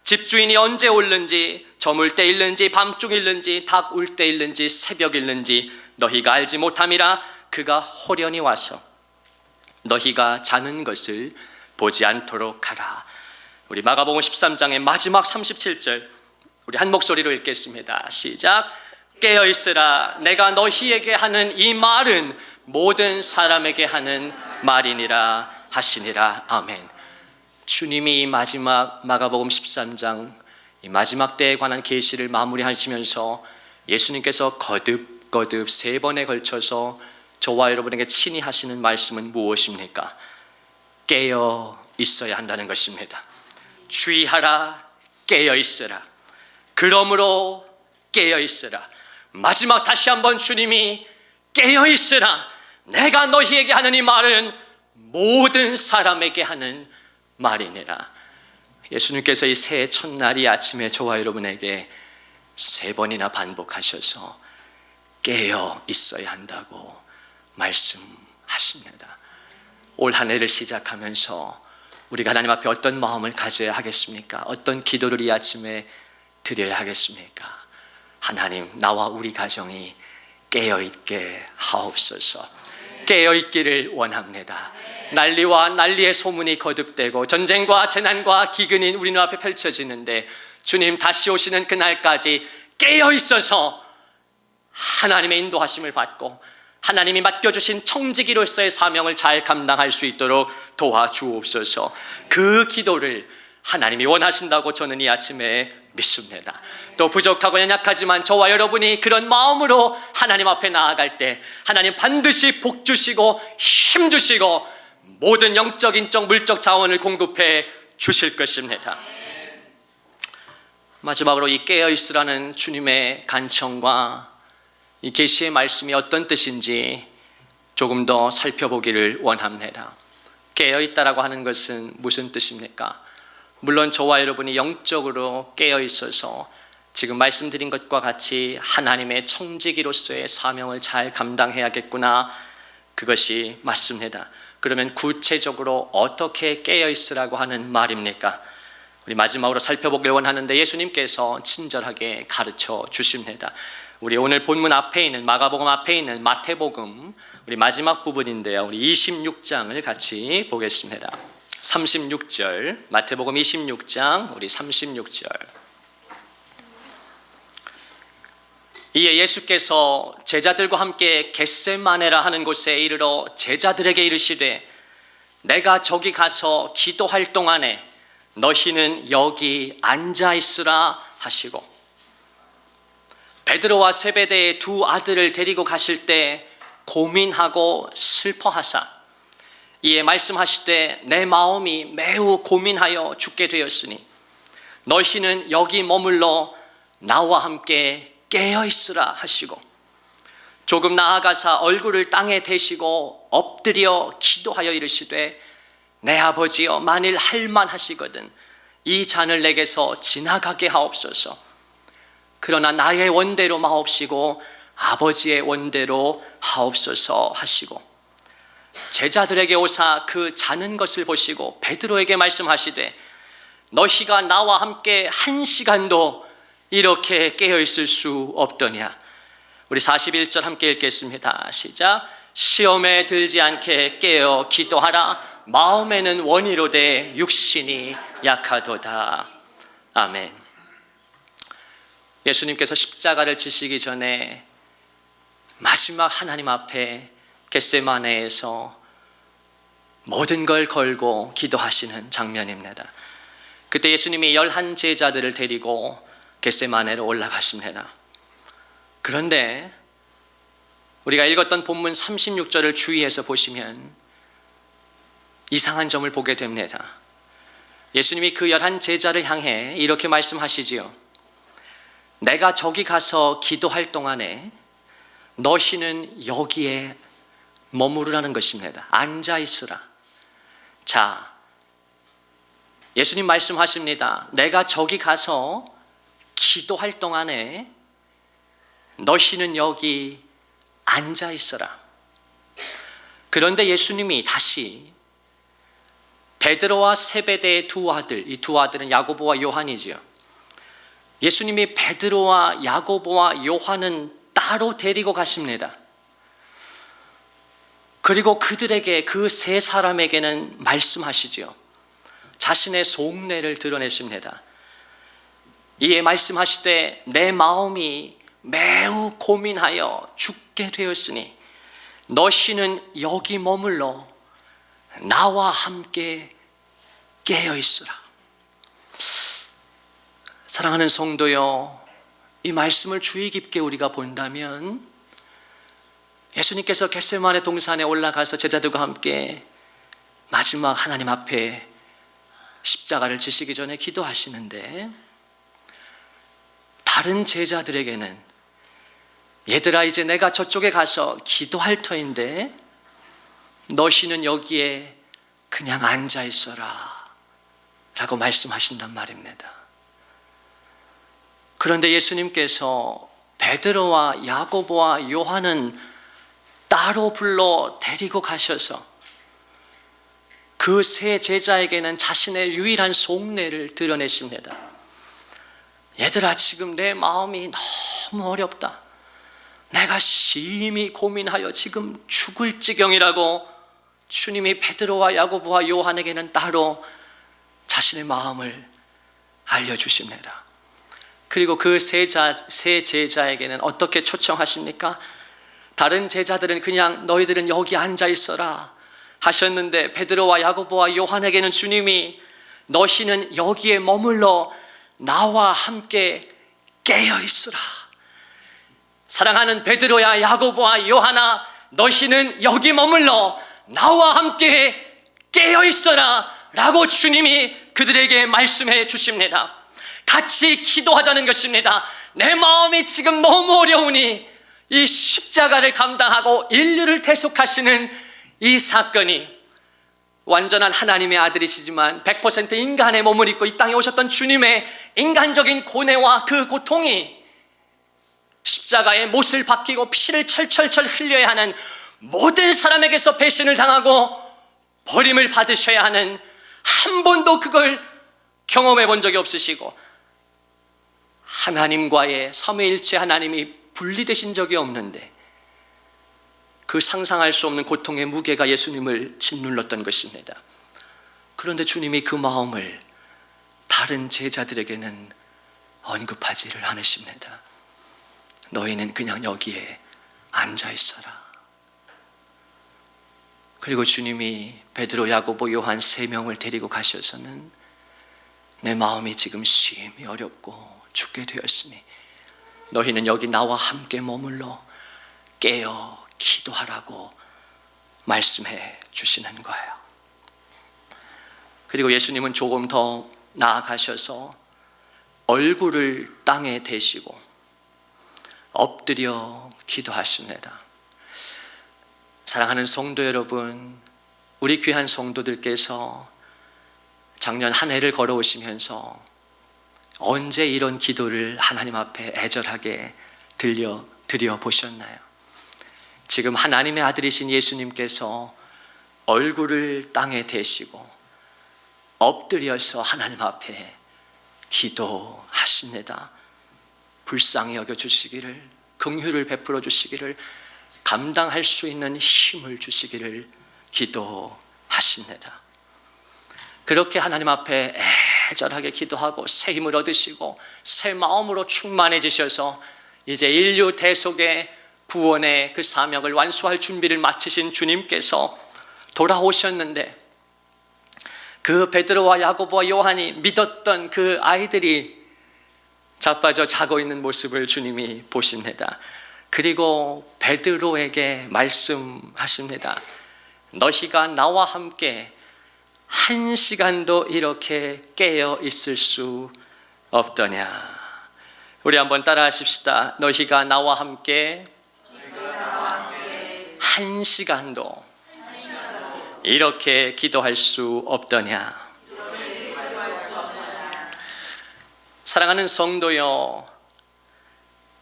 Speaker 1: 집주인이 언제 올는지, 저물 때 일는지, 밤중 일는지, 닭 울 때 일는지, 새벽 일는지 너희가 알지 못함이라. 그가 호련히 와서 너희가 자는 것을 보지 않도록 하라. 우리 마가복음 13장의 마지막 37절 우리 한 목소리로 읽겠습니다. 시작. 깨어 있으라. 내가 너희에게 하는 이 말은 모든 사람에게 하는 말이니라 하시니라. 아멘. 주님이 이 마지막 마가복음 13장 이 마지막 때에 관한 계시를 마무리하시면서 예수님께서 거듭 3번에 걸쳐서 저와 여러분에게 친히 하시는 말씀은 무엇입니까? 깨어 있어야 한다는 것입니다. 주의하라. 깨어 있으라. 그러므로 깨어 있으라. 마지막 다시 한번 주님이 깨어 있으라. 내가 너희에게 하는 이 말은 모든 사람에게 하는 말이니라. 예수님께서 이 새해 첫날이 아침에 저와 여러분에게 3번이나 반복하셔서 깨어 있어야 한다고 말씀하십니다. 올 한 해를 시작하면서 우리가 하나님 앞에 어떤 마음을 가져야 하겠습니까? 어떤 기도를 이 아침에 드려야 하겠습니까? 하나님, 나와 우리 가정이 깨어있게 하옵소서. 깨어있기를 원합니다. 난리와 난리의 소문이 거듭되고 전쟁과 재난과 기근이 우리 눈앞에 펼쳐지는데 주님 다시 오시는 그날까지 깨어있어서 하나님의 인도하심을 받고 하나님이 맡겨주신 청지기로서의 사명을 잘 감당할 수 있도록 도와주옵소서. 그 기도를 하나님이 원하신다고 저는 이 아침에 믿습니다. 또 부족하고 연약하지만 저와 여러분이 그런 마음으로 하나님 앞에 나아갈 때 하나님 반드시 복 주시고 힘 주시고 모든 영적, 인적, 물적 자원을 공급해 주실 것입니다. 마지막으로 이 깨어있으라는 주님의 간청과 이 계시의 말씀이 어떤 뜻인지 조금 더 살펴보기를 원합니다. 깨어있다라고 하는 것은 무슨 뜻입니까? 물론 저와 여러분이 영적으로 깨어있어서 지금 말씀드린 것과 같이 하나님의 청지기로서의 사명을 잘 감당해야겠구나, 그것이 맞습니다. 그러면 구체적으로 어떻게 깨어있으라고 하는 말입니까? 우리 마지막으로 살펴보길 원하는데 예수님께서 친절하게 가르쳐 주십니다. 우리 오늘 본문 앞에 있는 마가복음 앞에 있는 마태복음 우리 마지막 부분인데요, 우리 26장을 같이 보겠습니다. 36절, 마태복음 26장 우리 36절. 이에 예수께서 제자들과 함께 겟세마네라 하는 곳에 이르러 제자들에게 이르시되 내가 저기 가서 기도할 동안에 너희는 여기 앉아 있으라 하시고, 베드로와 세베대의 2 아들을 데리고 가실 때 고민하고 슬퍼하사 이에 말씀하시되 내 마음이 매우 고민하여 죽게 되었으니 너희는 여기 머물러 나와 함께 깨어있으라 하시고, 조금 나아가사 얼굴을 땅에 대시고 엎드려 기도하여 이르시되 내 아버지여, 만일 할만하시거든 이 잔을 내게서 지나가게 하옵소서. 그러나 나의 원대로 마옵시고 아버지의 원대로 하옵소서 하시고, 제자들에게 오사 그 자는 것을 보시고 베드로에게 말씀하시되 너희가 나와 함께 1시간도 이렇게 깨어있을 수 없더냐. 우리 41절 함께 읽겠습니다. 시작. 시험에 들지 않게 깨어 기도하라. 마음에는 원이로되 육신이 약하도다. 아멘. 예수님께서 십자가를 지시기 전에 마지막 하나님 앞에 겟세마네에서 모든 걸 걸고 기도하시는 장면입니다. 그때 예수님이 11 제자들을 데리고 겟세마네로 올라가십니다. 그런데 우리가 읽었던 본문 36절을 주의해서 보시면 이상한 점을 보게 됩니다. 예수님이 그 11 제자를 향해 이렇게 말씀하시지요. 내가 저기 가서 기도할 동안에 너희는 여기에 머무르라는 것입니다. 앉아 있으라. 자, 예수님 말씀하십니다. 내가 저기 가서 기도할 동안에 너희는 여기 앉아 있어라. 그런데 예수님이 다시 베드로와 세베대의 두 아들, 이 두 아들은 야고보와 요한이지요. 예수님이 베드로와 야고보와 요한은 따로 데리고 가십니다. 그리고 그들에게, 그 세 사람에게는 말씀하시지요. 자신의 속내를 드러내십니다. 이에 말씀하시되 내 마음이 매우 고민하여 죽게 되었으니 너희는 여기 머물러 나와 함께 깨어 있으라. 사랑하는 성도여, 이 말씀을 주의 깊게 우리가 본다면 예수님께서 겟세마네 동산에 올라가서 제자들과 함께 마지막 하나님 앞에 십자가를 지시기 전에 기도하시는데, 다른 제자들에게는 얘들아 이제 내가 저쪽에 가서 기도할 터인데 너희는 여기에 그냥 앉아 있어라 라고 말씀하신단 말입니다. 그런데 예수님께서 베드로와 야고보와 요한은 따로 불러 데리고 가셔서 그 세 제자에게는 자신의 유일한 속내를 드러내십니다. 얘들아, 지금 내 마음이 너무 어렵다. 내가 심히 고민하여 지금 죽을 지경이라고 주님이 베드로와 야고보와 요한에게는 따로 자신의 마음을 알려주십니다. 그리고 그 세 제자에게는 어떻게 초청하십니까? 다른 제자들은 그냥 너희들은 여기 앉아 있어라 하셨는데 베드로와 야고보와 요한에게는 주님이 너희는 여기에 머물러 나와 함께 깨어 있으라. 사랑하는 베드로야, 야고보와 요한아, 너희는 여기 머물러 나와 함께 깨어 있어라 라고 주님이 그들에게 말씀해 주십니다. 같이 기도하자는 것입니다. 내 마음이 지금 너무 어려우니 이 십자가를 감당하고 인류를 대속하시는 이 사건이, 완전한 하나님의 아들이시지만 100% 인간의 몸을 입고 이 땅에 오셨던 주님의 인간적인 고뇌와 그 고통이 십자가에 못을 박히고 피를 철철철 흘려야 하는, 모든 사람에게서 배신을 당하고 버림을 받으셔야 하는, 한 번도 그걸 경험해 본 적이 없으시고 하나님과의 삼위일체 하나님이 분리되신 적이 없는데 그 상상할 수 없는 고통의 무게가 예수님을 짓눌렀던 것입니다. 그런데 주님이 그 마음을 다른 제자들에게는 언급하지를 않으십니다. 너희는 그냥 여기에 앉아 있어라. 그리고 주님이 베드로, 야고보, 요한 세 명을 데리고 가셔서는 내 마음이 지금 심히 어렵고 죽게 되었으니 너희는 여기 나와 함께 머물러 깨어 기도하라고 말씀해 주시는 거예요. 그리고 예수님은 조금 더 나아가셔서 얼굴을 땅에 대시고 엎드려 기도하십니다. 사랑하는 성도 여러분, 우리 귀한 성도들께서 작년 한 해를 걸어오시면서 언제 이런 기도를 하나님 앞에 애절하게 드려 보셨나요? 지금 하나님의 아들이신 예수님께서 얼굴을 땅에 대시고 엎드려서 하나님 앞에 기도하십니다. 불쌍히 여겨주시기를, 긍휼을 베풀어 주시기를, 감당할 수 있는 힘을 주시기를 기도하십니다. 그렇게 하나님 앞에 애절하게 기도하고 새 힘을 얻으시고 새 마음으로 충만해지셔서 이제 인류 대속의 구원의 그 사명을 완수할 준비를 마치신 주님께서 돌아오셨는데, 그 베드로와 야고보와 요한이 믿었던 그 아이들이 자빠져 자고 있는 모습을 주님이 보십니다. 그리고 베드로에게 말씀하십니다. 너희가 나와 함께 한 시간도 이렇게 깨어 있을 수 없더냐. 우리 한번 따라 하십시다. 너희가 나와 함께 한 시간도 이렇게 기도할 수 없더냐. 사랑하는 성도여,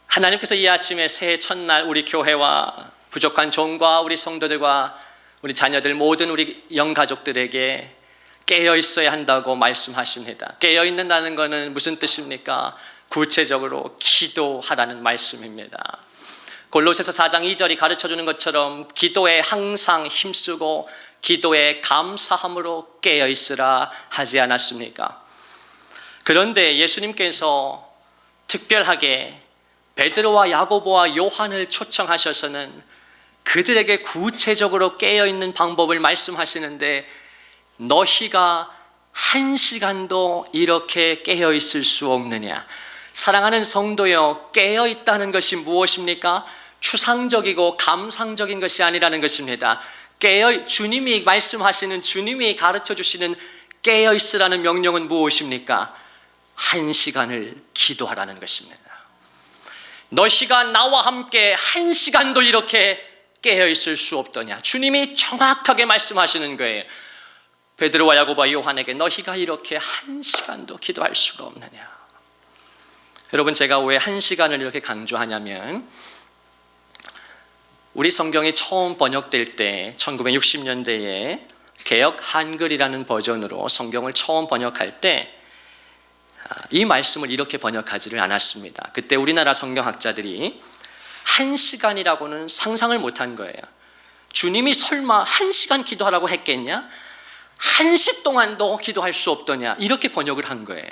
Speaker 1: 하나님께서 이 아침에 새해 첫날 우리 교회와 부족한 종과 우리 성도들과 우리 자녀들 모든 우리 영가족들에게 깨어 있어야 한다고 말씀하십니다. 깨어 있는다는 것은 무슨 뜻입니까? 구체적으로 기도하라는 말씀입니다. 골로새서 4장 2절이 가르쳐주는 것처럼 기도에 항상 힘쓰고 기도에 감사함으로 깨어 있으라 하지 않았습니까? 그런데 예수님께서 특별하게 베드로와 야고보와 요한을 초청하셔서는 그들에게 구체적으로 깨어있는 방법을 말씀하시는데 너희가 한 시간도 이렇게 깨어있을 수 없느냐? 사랑하는 성도여, 깨어있다는 것이 무엇입니까? 추상적이고 감상적인 것이 아니라는 것입니다. 주님이 말씀하시는, 주님이 가르쳐 주시는 깨어있으라는 명령은 무엇입니까? 한 시간을 기도하라는 것입니다. 너희가 나와 함께 한 시간도 이렇게 깨어있을 수 없더냐? 주님이 정확하게 말씀하시는 거예요. 베드로와 야고보와 요한에게 너희가 이렇게 한 시간도 기도할 수가 없느냐? 여러분, 제가 왜 한 시간을 이렇게 강조하냐면 우리 성경이 처음 번역될 때 1960년대에 개역 한글이라는 버전으로 성경을 처음 번역할 때 이 말씀을 이렇게 번역하지를 않았습니다. 그때 우리나라 성경학자들이 한 시간이라고는 상상을 못한 거예요. 주님이 설마 한 시간 기도하라고 했겠냐? 한 시 동안도 기도할 수 없더냐? 이렇게 번역을 한 거예요.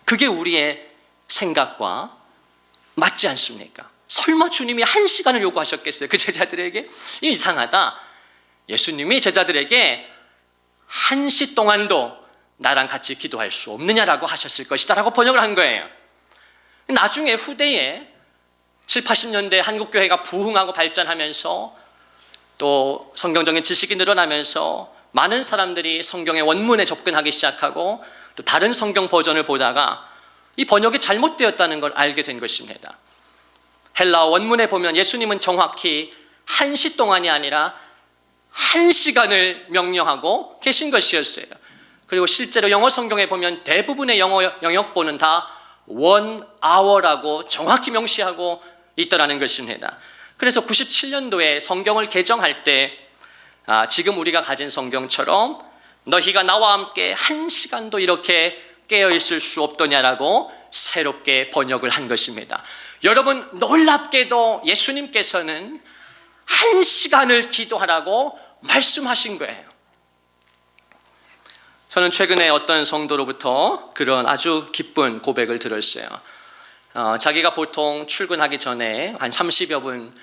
Speaker 1: 그게 우리의 생각과 맞지 않습니까? 설마 주님이 한 시간을 요구하셨겠어요? 그 제자들에게? 이상하다. 예수님이 제자들에게 한 시 동안도 나랑 같이 기도할 수 없느냐라고 하셨을 것이다 라고 번역을 한 거예요. 나중에 후대에 7, 80년대 한국교회가 부흥하고 발전하면서 또 성경적인 지식이 늘어나면서 많은 사람들이 성경의 원문에 접근하기 시작하고 또 다른 성경 버전을 보다가 이 번역이 잘못되었다는 걸 알게 된 것입니다. 헬라어 원문에 보면 예수님은 정확히 한 시 동안이 아니라 한 시간을 명령하고 계신 것이었어요. 그리고 실제로 영어 성경에 보면 대부분의 영어 영역본은 다 1 hour라고 정확히 명시하고 있더라는 것입니다. 그래서 97년도에 성경을 개정할 때 지금 우리가 가진 성경처럼 너희가 나와 함께 한 시간도 이렇게 깨어있을 수 없더냐라고 새롭게 번역을 한 것입니다. 여러분, 놀랍게도 예수님께서는 한 시간을 기도하라고 말씀하신 거예요. 저는 최근에 어떤 성도로부터 그런 아주 기쁜 고백을 들었어요. 자기가 보통 출근하기 전에 한 30여 분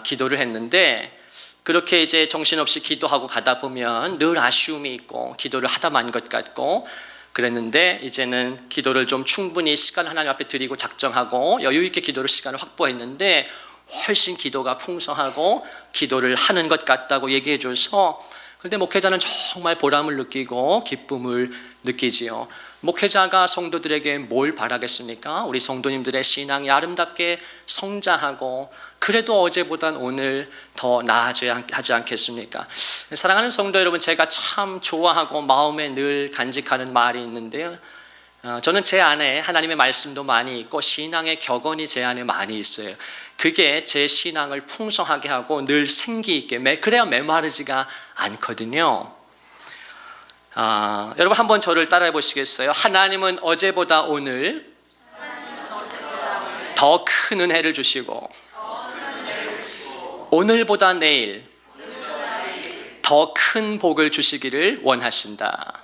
Speaker 1: 기도를 했는데 그렇게 이제 정신없이 기도하고 가다 보면 늘 아쉬움이 있고 기도를 하다 만 것 같고 그랬는데 이제는 기도를 좀 충분히 시간을 하나님 앞에 드리고 작정하고 여유 있게 기도를 시간을 확보했는데 훨씬 기도가 풍성하고 기도를 하는 것 같다고 얘기해 줘서 그런데 목회자는 정말 보람을 느끼고 기쁨을 느끼지요. 목회자가 성도들에게 뭘 바라겠습니까? 우리 성도님들의 신앙이 아름답게 성장하고 그래도 어제보단 오늘 더 나아져야 하지 않겠습니까? 사랑하는 성도 여러분, 제가 참 좋아하고 마음에 늘 간직하는 말이 있는데요. 저는 제 안에 하나님의 말씀도 많이 있고 신앙의 격언이 제 안에 많이 있어요. 그게 제 신앙을 풍성하게 하고 늘 생기 있게 그래야 메마르지가 않거든요. 여러분 한번 저를 따라해 보시겠어요? 하나님은 어제보다 오늘 더 큰 은혜를 주시고 오늘보다 내일 더 큰 복을 주시기를 원하신다.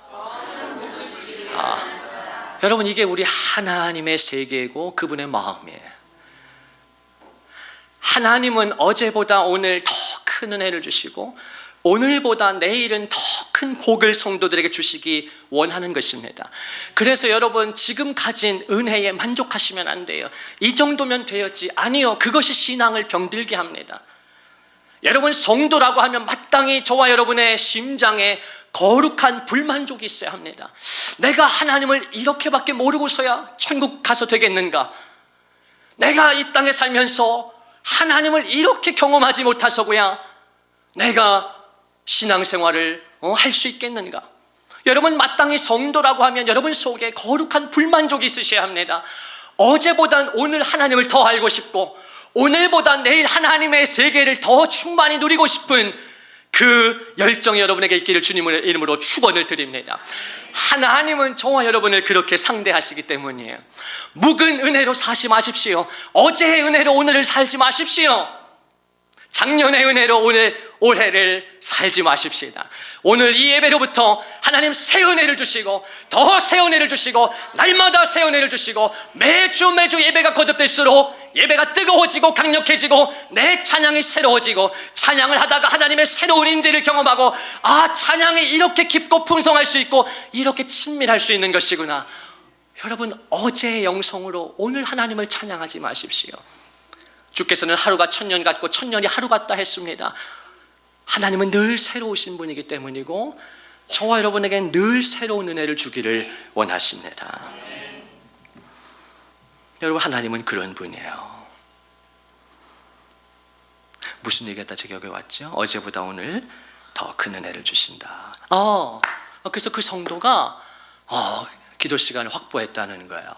Speaker 1: 여러분, 이게 우리 하나님의 세계이고 그분의 마음이에요. 하나님은 어제보다 오늘 더 큰 은혜를 주시고 오늘보다 내일은 더 큰 복을 성도들에게 주시기 원하는 것입니다. 그래서 여러분, 지금 가진 은혜에 만족하시면 안 돼요. 이 정도면 되었지. 아니요, 그것이 신앙을 병들게 합니다. 여러분, 성도라고 하면 마땅히 저와 여러분의 심장에 거룩한 불만족이 있어야 합니다. 내가 하나님을 이렇게밖에 모르고서야 천국 가서 되겠는가? 내가 이 땅에 살면서 하나님을 이렇게 경험하지 못해서고야 내가 신앙생활을 할 수 있겠는가? 여러분, 마땅히 성도라고 하면 여러분 속에 거룩한 불만족이 있으셔야 합니다. 어제보단 오늘 하나님을 더 알고 싶고 오늘보다 내일 하나님의 세계를 더 충만히 누리고 싶은 그 열정이 여러분에게 있기를 주님의 이름으로 축원을 드립니다. 하나님은 저와 여러분을 그렇게 상대하시기 때문이에요. 묵은 은혜로 사시 마십시오. 어제의 은혜로 오늘을 살지 마십시오. 작년의 은혜로 올해를 살지 마십시다. 오늘 이 예배로부터 하나님 새 은혜를 주시고 더 새 은혜를 주시고 날마다 새 은혜를 주시고 매주 예배가 거듭될수록 예배가 뜨거워지고 강력해지고 내 찬양이 새로워지고 찬양을 하다가 하나님의 새로운 임재를 경험하고 찬양이 이렇게 깊고 풍성할 수 있고 이렇게 친밀할 수 있는 것이구나. 여러분, 어제의 영성으로 오늘 하나님을 찬양하지 마십시오. 주께서는 하루가 천년 같고 천년이 하루 같다 했습니다. 하나님은 늘 새로우신 분이기 때문이고 저와 여러분에게 늘 새로운 은혜를 주기를 원하십니다. 여러분, 하나님은 그런 분이에요. 무슨 얘기가 제 격에 왔죠? 어제보다 오늘 더 큰 은혜를 주신다. 그래서 그 성도가 기도 시간을 확보했다는 거예요.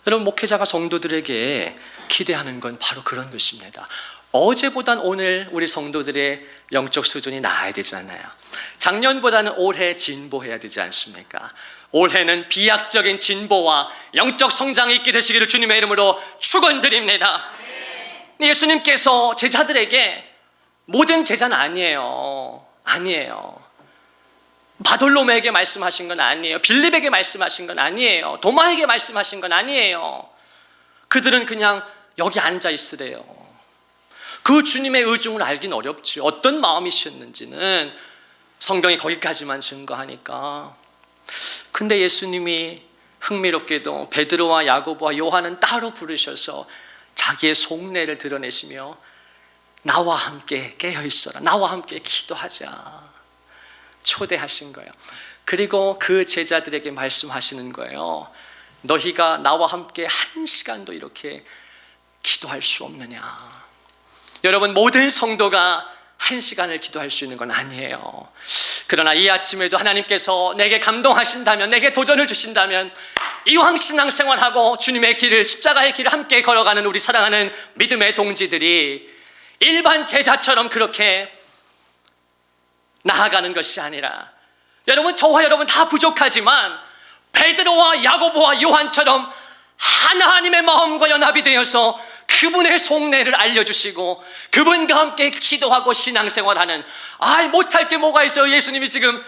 Speaker 1: 여러분, 목회자가 성도들에게 기대하는 건 바로 그런 것입니다. 어제보단 오늘 우리 성도들의 영적 수준이 나아야 되잖아요. 작년보다는 올해 진보해야 되지 않습니까? 올해는 비약적인 진보와 영적 성장이 있게 되시기를 주님의 이름으로 축원드립니다. 예수님께서 제자들에게 모든 제자는 아니에요. 바돌로메에게 말씀하신 건 아니에요. 빌립에게 말씀하신 건 아니에요. 도마에게 말씀하신 건 아니에요. 그들은 그냥 여기 앉아 있으래요. 그 주님의 의중을 알긴 어렵지. 어떤 마음이셨는지는 성경이 거기까지만 증거하니까. 근데 예수님이 흥미롭게도 베드로와 야고보와 요한은 따로 부르셔서 자기의 속내를 드러내시며 나와 함께 깨어있어라, 나와 함께 기도하자 초대하신 거예요. 그리고 그 제자들에게 말씀하시는 거예요. 너희가 나와 함께 한 시간도 이렇게 기도할 수 없느냐. 여러분, 모든 성도가 한 시간을 기도할 수 있는 건 아니에요. 그러나 이 아침에도 하나님께서 내게 감동하신다면, 내게 도전을 주신다면 이왕 신앙생활하고 주님의 길을, 십자가의 길을 함께 걸어가는 우리 사랑하는 믿음의 동지들이 일반 제자처럼 그렇게 나아가는 것이 아니라, 여러분, 저와 여러분 다 부족하지만 베드로와 야고보와 요한처럼 하나님의 마음과 연합이 되어서 그분의 속내를 알려주시고 그분과 함께 기도하고 신앙생활하는, 못할 게 뭐가 있어요. 예수님이 지금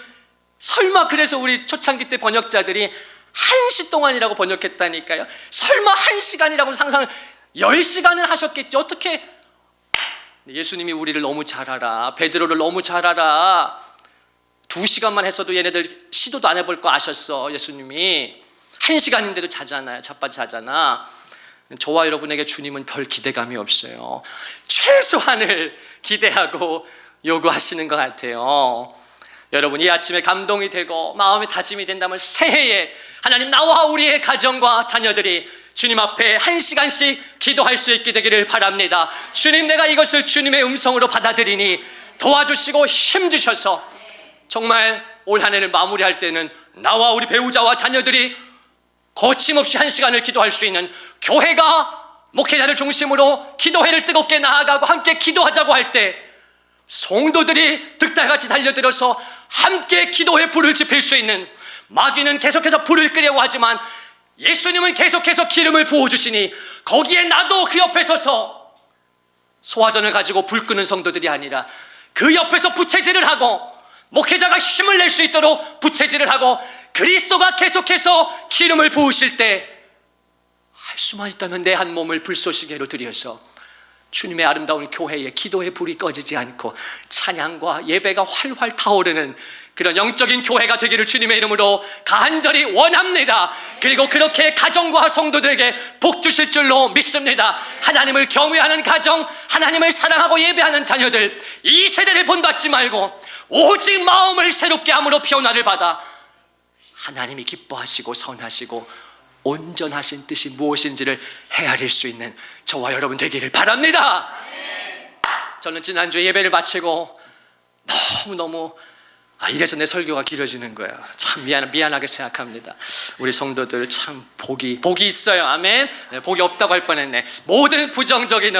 Speaker 1: 설마 그래서 우리 초창기 때 번역자들이 1시 동안이라고 번역했다니까요. 설마 1시간이라고 상상을, 10시간을 하셨겠지. 어떻게? 예수님이 우리를 너무 잘 알아. 베드로를 너무 잘 알아. 2시간만 했어도 얘네들 시도도 안 해볼 거 아셨어. 예수님이 1시간인데도 자잖아요. 자빠져 자잖아. 저와 여러분에게 주님은 별 기대감이 없어요. 최소한을 기대하고 요구하시는 것 같아요. 여러분, 이 아침에 감동이 되고 마음의 다짐이 된다면 새해에 하나님, 나와 우리의 가정과 자녀들이 주님 앞에 1시간씩 기도할 수 있게 되기를 바랍니다. 주님, 내가 이것을 주님의 음성으로 받아들이니 도와주시고 힘주셔서 정말 올 한 해를 마무리할 때는 나와 우리 배우자와 자녀들이 거침없이 1시간을 기도할 수 있는, 교회가 목회자를 중심으로 기도회를 뜨겁게 나아가고 함께 기도하자고 할 때 성도들이 득달같이 달려들어서 함께 기도의 불을 지필 수 있는, 마귀는 계속해서 불을 끄려고 하지만 예수님은 계속해서 기름을 부어주시니 거기에 나도 그 옆에 서서 소화전을 가지고 불 끄는 성도들이 아니라 그 옆에서 부채질을 하고, 목회자가 힘을 낼 수 있도록 부채질을 하고 그리스도가 계속해서 기름을 부으실 때 할 수만 있다면 내 한 몸을 불쏘시개로 드려서 주님의 아름다운 교회에 기도의 불이 꺼지지 않고 찬양과 예배가 활활 타오르는 그런 영적인 교회가 되기를 주님의 이름으로 간절히 원합니다. 그리고 그렇게 가정과 성도들에게 복 주실 줄로 믿습니다. 하나님을 경외하는 가정, 하나님을 사랑하고 예배하는 자녀들, 이 세대를 본받지 말고 오직 마음을 새롭게 함으로 변화를 받아 하나님이 기뻐하시고 선하시고 온전하신 뜻이 무엇인지를 헤아릴 수 있는 저와 여러분 되기를 바랍니다. 저는 지난주에 예배를 마치고 너무너무 이래서 내 설교가 길어지는 거예요. 참 미안하게 생각합니다. 우리 성도들 참 복이 있어요. 아멘. 복이 없다고 할 뻔했네. 모든 부정적인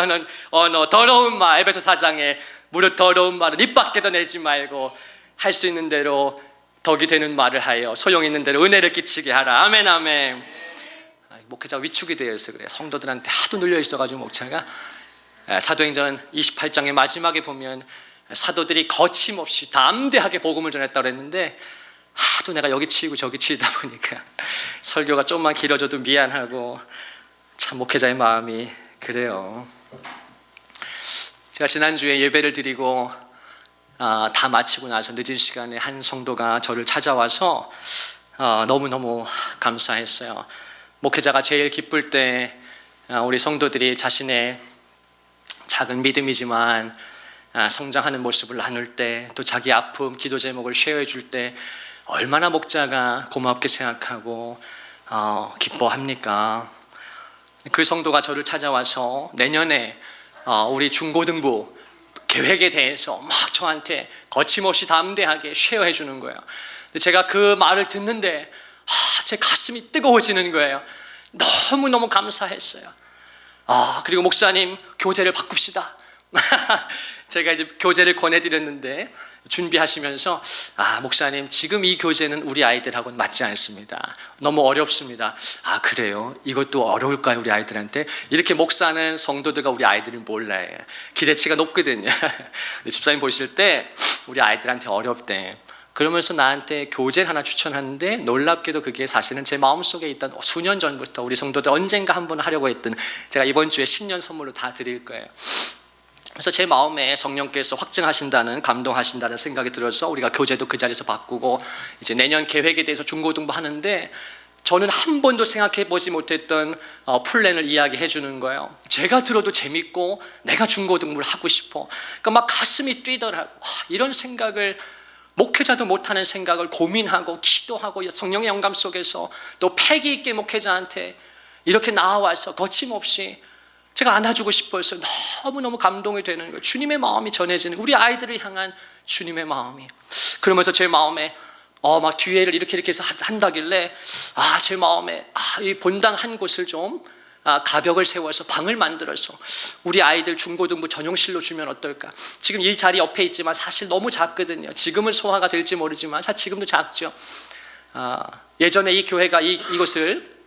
Speaker 1: 언어, 더러운 말, 에베소 4장에 무릇 더러운 말은 입 밖에도 내지 말고 할 수 있는 대로 덕이 되는 말을 하여 소용 있는 대로 은혜를 끼치게 하라. 아멘 아멘. 목회자가 위축이 되어서 그래요. 성도들한테 하도 눌려 있어가지고 목차가 사도행전 28장의 마지막에 보면 사도들이 거침없이 담대하게 복음을 전했다고 했는데 하도 내가 여기 치이고 저기 치이다 보니까 설교가 좀만 길어져도 미안하고 참 목회자의 마음이 그래요. 제가 지난주에 예배를 드리고 다 마치고 나서 늦은 시간에 한 성도가 저를 찾아와서 너무너무 감사했어요. 목회자가 제일 기쁠 때 우리 성도들이 자신의 작은 믿음이지만 성장하는 모습을 나눌 때, 또 자기 아픔, 기도 제목을 쉐어해 줄 때 얼마나 목자가 고맙게 생각하고 기뻐합니까? 그 성도가 저를 찾아와서 내년에 우리 중고등부 계획에 대해서 막 저한테 거침없이 담대하게 쉐어해 주는 거예요. 근데 제가 그 말을 듣는데 제 가슴이 뜨거워지는 거예요. 너무너무 감사했어요. 그리고 목사님 교재를 바꿉시다. 제가 이제 교재를 권해드렸는데 준비하시면서 목사님 지금 이 교재는 우리 아이들하고는 맞지 않습니다. 너무 어렵습니다. 그래요? 이것도 어려울까요 우리 아이들한테? 이렇게 목사는 성도들과 우리 아이들을 몰라요. 기대치가 높거든요. 집사님 보실 때 우리 아이들한테 어렵대. 그러면서 나한테 교재를 하나 추천하는데 놀랍게도 그게 사실은 제 마음속에 있던 수년 전부터 우리 성도들 언젠가 한번 하려고 했던, 제가 이번 주에 신년 선물로 다 드릴 거예요. 그래서 제 마음에 성령께서 확증하신다는, 감동하신다는 생각이 들어서 우리가 교재도 그 자리에서 바꾸고 이제 내년 계획에 대해서 중고등부 하는데 저는 한 번도 생각해 보지 못했던 플랜을 이야기해 주는 거예요. 제가 들어도 재밌고 내가 중고등부를 하고 싶어. 그러니까 막 가슴이 뛰더라고. 이런 생각을, 목회자도 못하는 생각을 고민하고 기도하고 성령의 영감 속에서 또 패기 있게 목회자한테 이렇게 나와서 거침없이 제가 안아주고 싶어서 너무너무 감동이 되는 거예요. 주님의 마음이 전해지는, 우리 아이들을 향한 주님의 마음이. 그러면서 제 마음에 막 뒤에를 이렇게 해서 한다길래 제 마음에 이 본당 한 곳을 좀 가벽을 세워서 방을 만들어서 우리 아이들 중고등부 전용실로 주면 어떨까? 지금 이 자리 옆에 있지만 사실 너무 작거든요. 지금은 소화가 될지 모르지만 지금도 작죠. 예전에 이 교회가 이곳을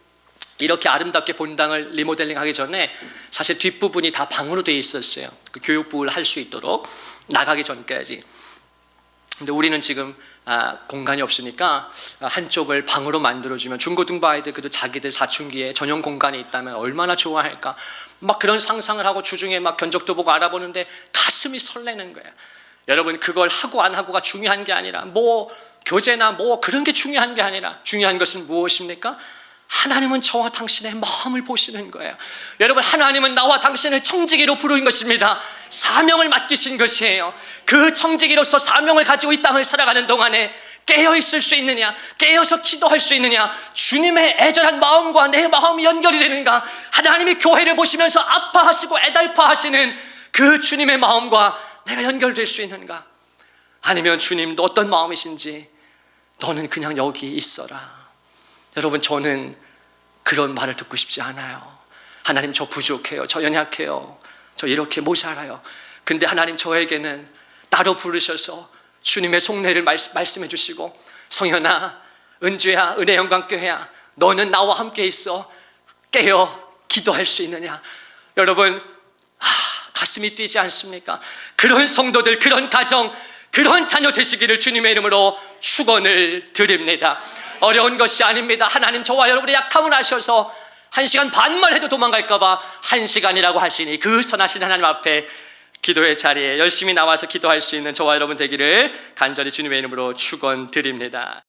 Speaker 1: 이렇게 아름답게 본당을 리모델링 하기 전에 사실 뒷부분이 다 방으로 되어 있었어요. 그 교육부를 할 수 있도록 나가기 전까지. 근데 우리는 지금 공간이 없으니까 한쪽을 방으로 만들어주면 중고등부 아이들 그래도 자기들 사춘기에 전용 공간이 있다면 얼마나 좋아할까. 막 그런 상상을 하고 주중에 막 견적도 보고 알아보는데 가슴이 설레는 거예요. 여러분, 그걸 하고 안 하고가 중요한 게 아니라 교재나 그런 게 중요한 게 아니라 중요한 것은 무엇입니까? 하나님은 저와 당신의 마음을 보시는 거예요. 여러분, 하나님은 나와 당신을 청지기로 부르는 것입니다. 사명을 맡기신 것이에요. 그 청지기로서 사명을 가지고 이 땅을 살아가는 동안에 깨어 있을 수 있느냐, 깨어서 기도할 수 있느냐, 주님의 애절한 마음과 내 마음이 연결이 되는가, 하나님이 교회를 보시면서 아파하시고 애달파하시는 그 주님의 마음과 내가 연결될 수 있는가, 아니면 주님도 어떤 마음이신지 너는 그냥 여기 있어라. 여러분, 저는 그런 말을 듣고 싶지 않아요. 하나님, 저 부족해요. 저 연약해요. 저 이렇게 모자라요. 근데 하나님 저에게는 따로 부르셔서 주님의 속내를 말씀해 주시고, 성현아, 은주야, 은혜영광교회야, 너는 나와 함께 있어. 깨어 기도할 수 있느냐. 여러분, 가슴이 뛰지 않습니까? 그런 성도들, 그런 가정, 그런 자녀 되시기를 주님의 이름으로 축원을 드립니다. 어려운 것이 아닙니다. 하나님 저와 여러분의 약함을 아셔서 1시간 반만 해도 도망갈까 봐 1시간이라고 하시니 그 선하신 하나님 앞에 기도의 자리에 열심히 나와서 기도할 수 있는 저와 여러분 되기를 간절히 주님의 이름으로 축원드립니다.